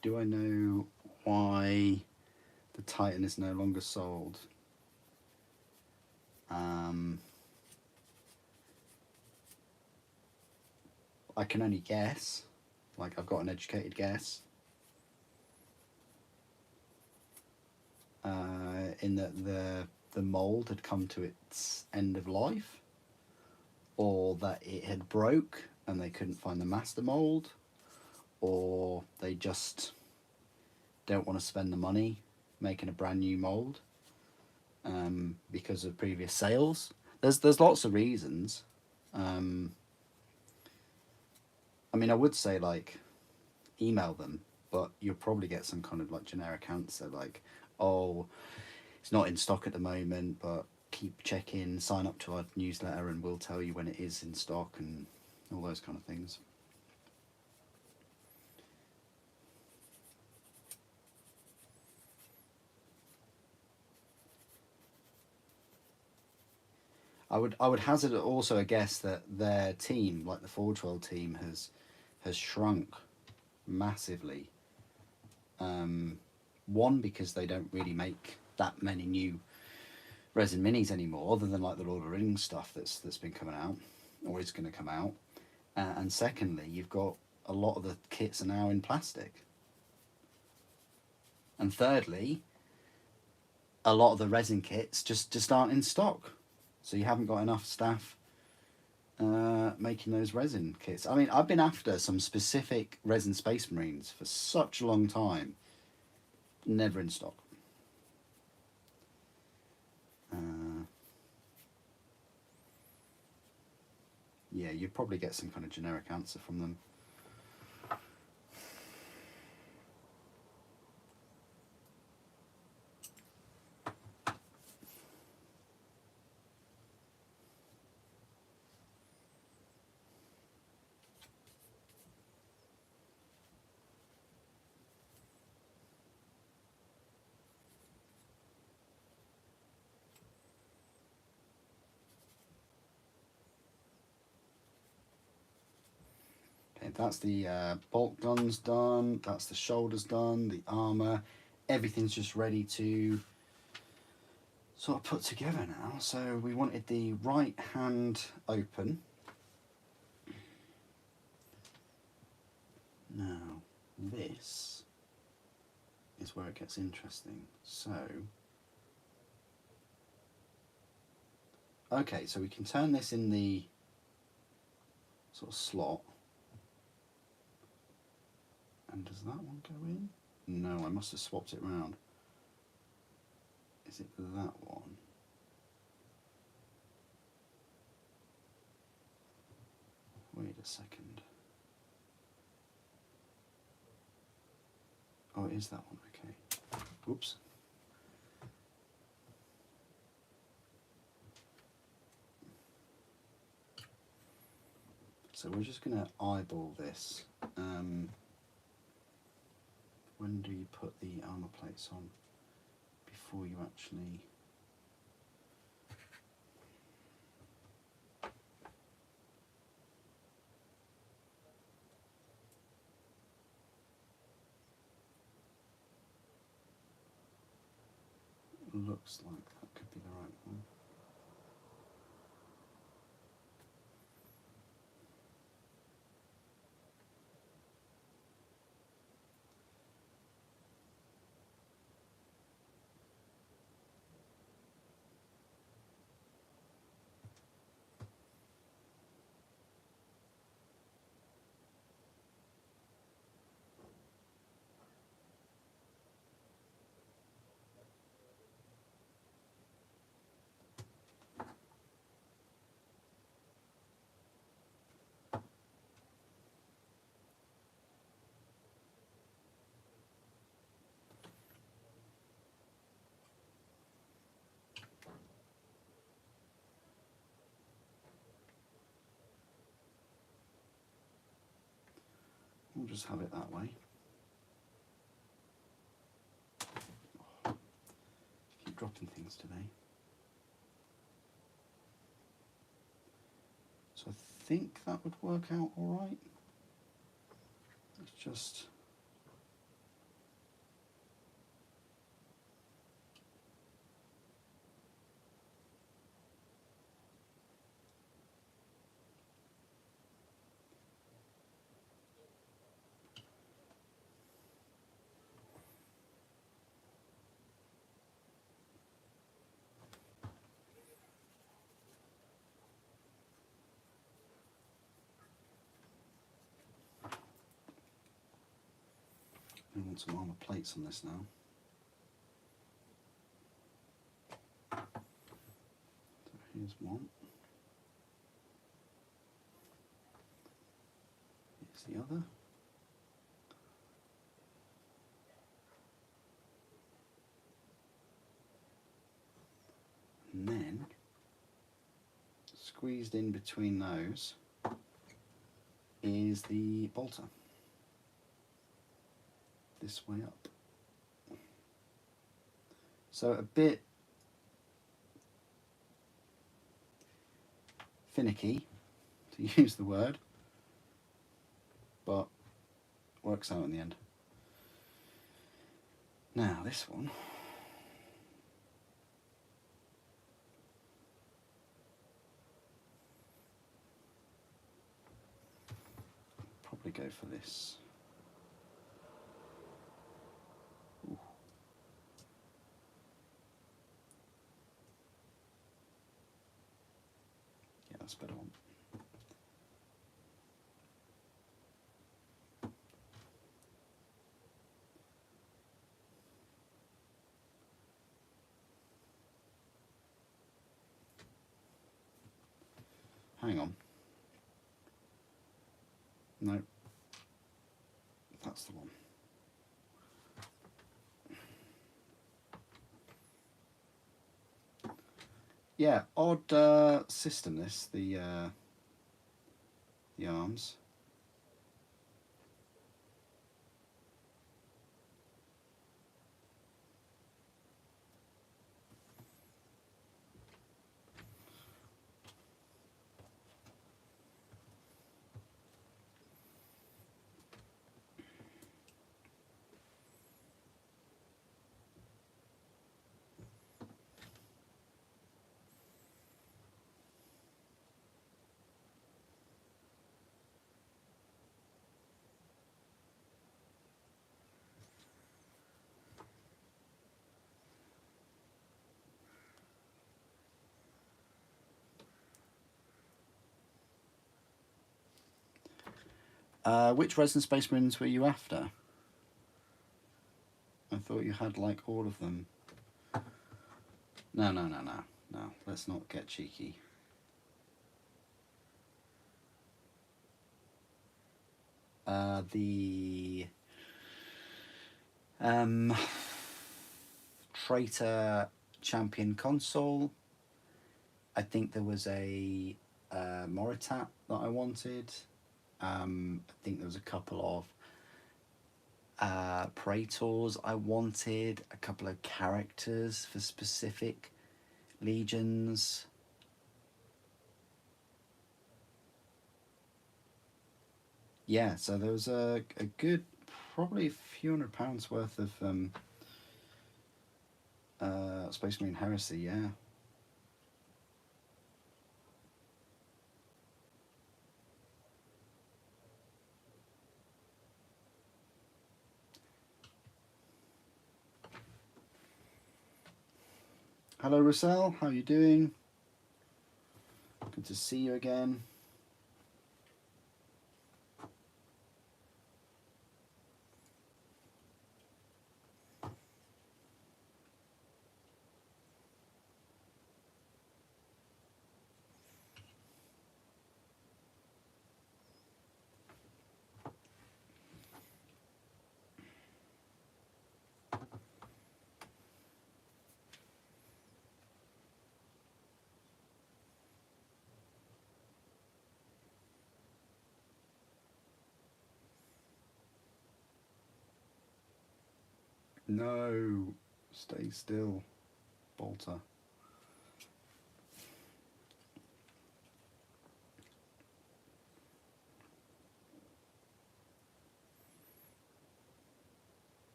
Do I know why the Titan is no longer sold? I can only guess. Like, I've got an educated guess. In that the mold had come to its end of life, or that it had broke and they couldn't find the master mold, or they just don't want to spend the money making a brand new mold because of previous sales. There's lots of reasons. I mean, I would say like email them, but you'll probably get some kind of like generic answer like, oh, it's not in stock at the moment, but keep checking, sign up to our newsletter and we'll tell you when it is in stock and all those kind of things. I would hazard also a guess that their team, like the Forge World team, has shrunk massively. One, because they don't really make that many new resin minis anymore, other than like the Lord of the Rings stuff that's been coming out or is going to come out. And secondly, you've got a lot of the kits are now in plastic. And thirdly, a lot of the resin kits just aren't in stock, so you haven't got enough staff making those resin kits. I mean, I've been after some specific resin Space Marines for such a long time, never in stock. Yeah, you'd probably get some kind of generic answer from them. Okay, that's the bolt guns done, that's the shoulders done, the armour, everything's just ready to sort of put together now. So we wanted the right hand open. Now this is where it gets interesting. So okay, so we can turn this in the sort of slot. And does that one go in? No, I must have swapped it round. Is it that one? Wait a second. Oh, it is that one, okay. Oops. So we're just going to eyeball this. When do you put the armour plates on? Before you actually... Looks like that could be the right one. We'll just have it that way. Oh, keep dropping things today. So I think that would work out all right. Let's just I want some armor plates on this now. So here's one. Here's the other. And then, squeezed in between those is the bolter. This way up. So a bit finicky, to use the word, but works out in the end. Now this one, probably go for this. Ooh. Yeah, that's a better one. Hang on. No. That's the one. Yeah, odd system this, the arms. Which Resin Space Marines were you after? I thought you had like all of them. No. Let's not get cheeky. The Traitor Champion Console. I think there was a Moritat that I wanted. I think there was a couple of Praetors I wanted, a couple of characters for specific legions. Yeah, so there was a good, probably a few £100 worth of Space Marine Heresy, yeah. Hello Russell, how are you doing? Good to see you again. No, stay still, Bolter.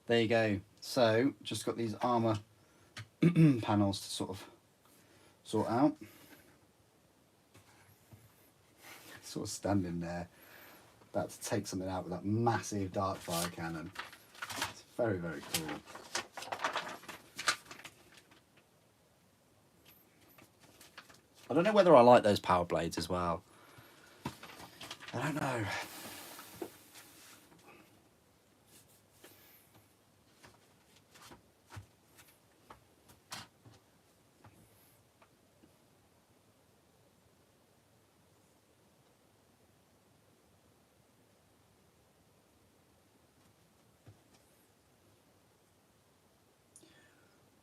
There you go. So, just got these armour panels to sort out. Sort of standing there, about to take something out with that massive dark fire cannon. It's very, very cool. I don't know whether I like those power blades as well. I don't know.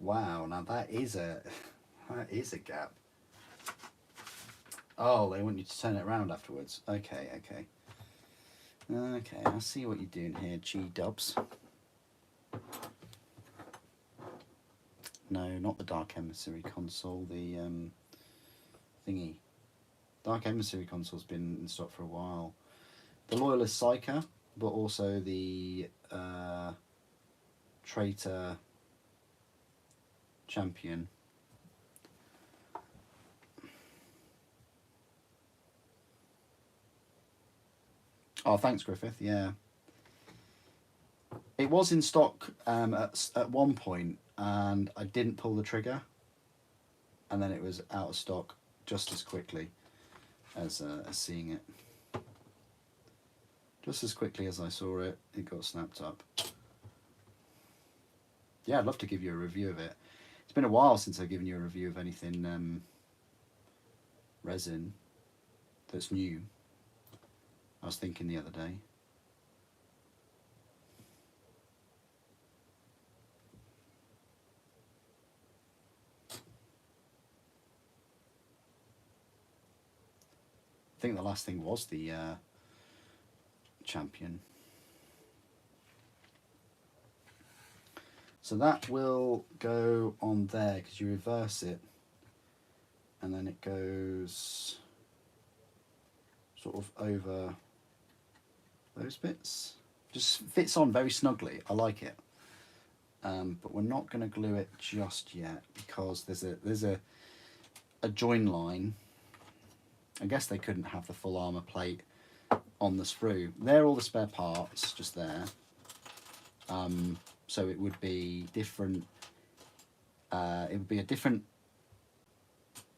Wow, now that is a gap. Oh, they want you to turn it around afterwards. Okay, okay. Okay, I see what you're doing here, G-dubs. No, not the Dark Emissary console, the thingy. Dark Emissary console's been in stock for a while. The Loyalist Psyker, but also the Traitor Champion. Oh, thanks, Griffith. Yeah, it was in stock at one point, and I didn't pull the trigger, and then it was out of stock just as quickly as seeing it. Just as quickly as I saw it, it got snapped up. Yeah, I'd love to give you a review of it. It's been a while since I've given you a review of anything resin that's new. I was thinking the other day. I think the last thing was the Champion. So that will go on there because you reverse it and then it goes sort of over those bits. Just fits on very snugly. I like it. But we're not going to glue it just yet because there's a join line. I guess they couldn't have the full armour plate on the sprue. They're all the spare parts just there. So it would be different. It would be a different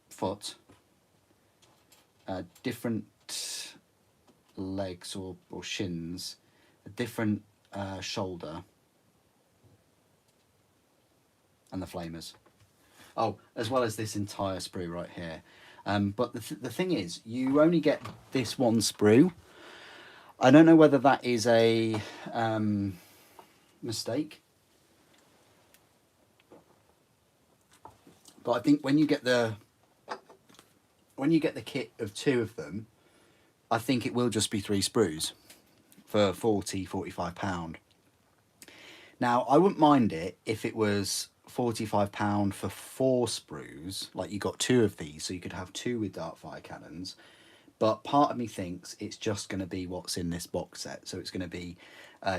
foot, different legs or shins, a different shoulder, and the flamers. Oh, as well as this entire sprue right here. But the thing is, you only get this one sprue. I don't know whether that is a mistake, but I think when you get the kit of 2 of them, I think it will just be 3 sprues for £45. Now, I wouldn't mind it if it was £45 for 4 sprues, like you got 2 of these, so you could have 2 with Darkfire cannons. But part of me thinks it's just going to be what's in this box set. So it's going to be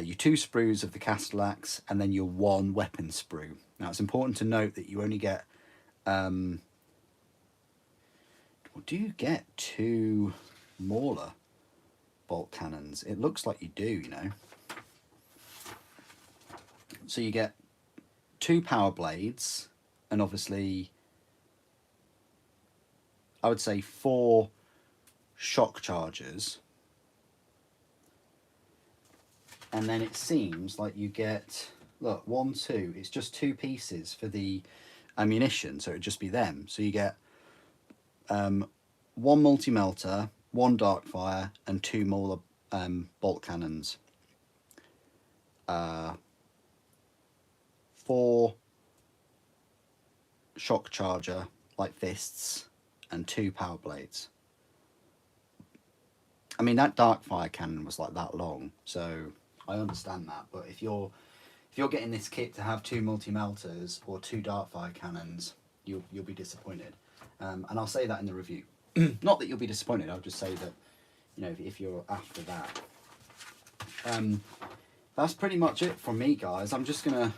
your 2 sprues of the Castallax and then your 1 weapon sprue. Now, it's important to note that you only get... do you get 2 Mauler bolt cannons? It looks like you do, you know. So you get 2 power blades and obviously I would say 4 shock chargers, and then it seems like you get, look, 1, 2, it's just 2 pieces for the ammunition, so it'd just be them. So you get 1 multi-melter, 1 Darkfire and 2 Mauler bolt cannons, 4 shock charger like fists and 2 power blades. I mean, that Darkfire cannon was like that long, so I understand that. But if you're getting this kit to have 2 multi-melters or 2 Darkfire cannons, you'll be disappointed. And I'll say that in the review. Not that you'll be disappointed. I'll just say that, you know, if you're after that. That's pretty much it from me, guys. I'm just gonna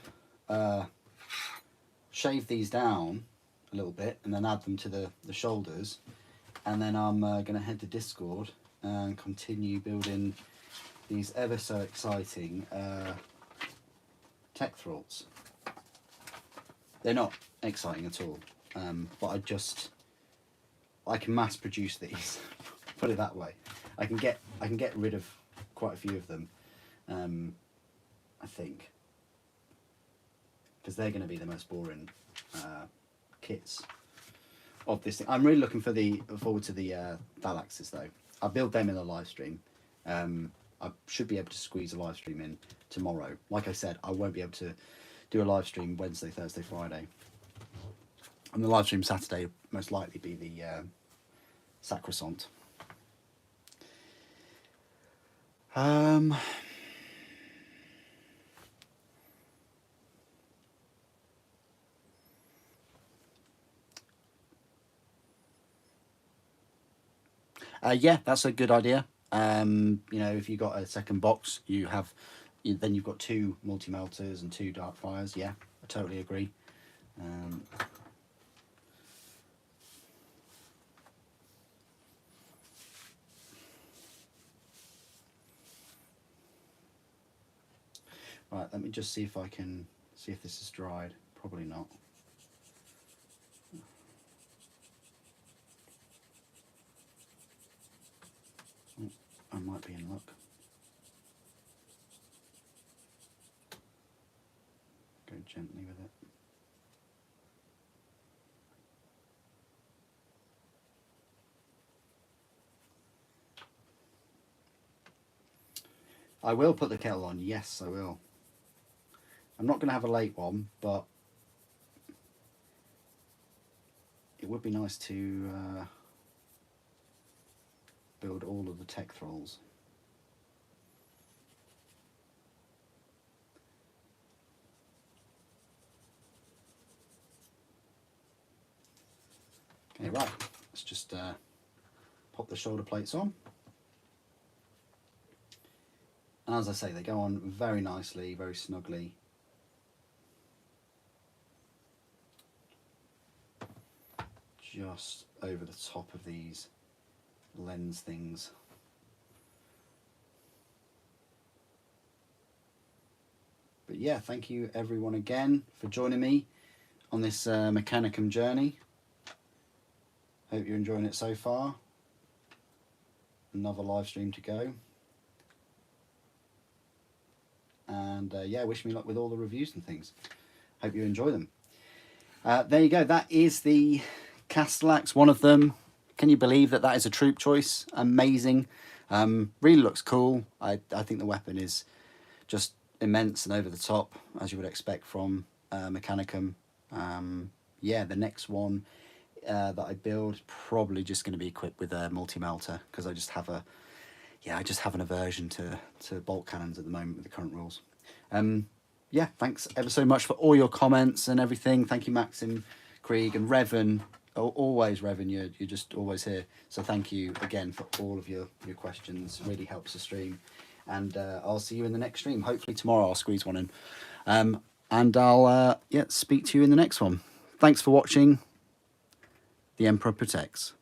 shave these down a little bit and then add them to the shoulders, and then I'm gonna head to Discord and continue building these ever so exciting tech throats. They're not exciting at all, but I can mass produce these. Put it that way. I can get rid of quite a few of them, I think, because they're going to be the most boring kits of this thing. I'm really looking forward to the Castallaxes though. I'll build them in a live stream. I should be able to squeeze a live stream in tomorrow. Like I said, I won't be able to do a live stream Wednesday, Thursday, Friday. And the live stream Saturday will most likely be the Sacrosanct. Yeah, that's a good idea. You know, if you got a second box, then you've got 2 multi-melters and 2 dark fires. Yeah, I totally agree. Right, let me just see if I can see if this is dried. Probably not. Oh, I might be in luck. Go gently with it. I will put the kettle on. Yes, I will. I'm not going to have a late one, but it would be nice to build all of the tech thralls. Okay, right. Let's just pop the shoulder plates on. And as I say, they go on very nicely, very snugly. Just over the top of these lens things. But yeah, thank you everyone again for joining me on this Mechanicum journey. Hope you're enjoying it so far. Another live stream to go. And yeah, wish me luck with all the reviews and things. Hope you enjoy them. There you go. That is the Castallax, one of them. Can you believe that that is a troop choice? Amazing. Really looks cool. I think the weapon is just immense and over the top, as you would expect from Mechanicum. Yeah, the next one that I build is probably just going to be equipped with a multi-melter, because I just have an aversion to bolt cannons at the moment with the current rules. Yeah, thanks ever so much for all your comments and everything. Thank you, Maxim, Krieg, and Revan. Always, Revan, you're just always here. So thank you again for all of your questions. Really helps the stream. And I'll see you in the next stream. Hopefully tomorrow I'll squeeze one in. And I'll speak to you in the next one. Thanks for watching. The Emperor protects.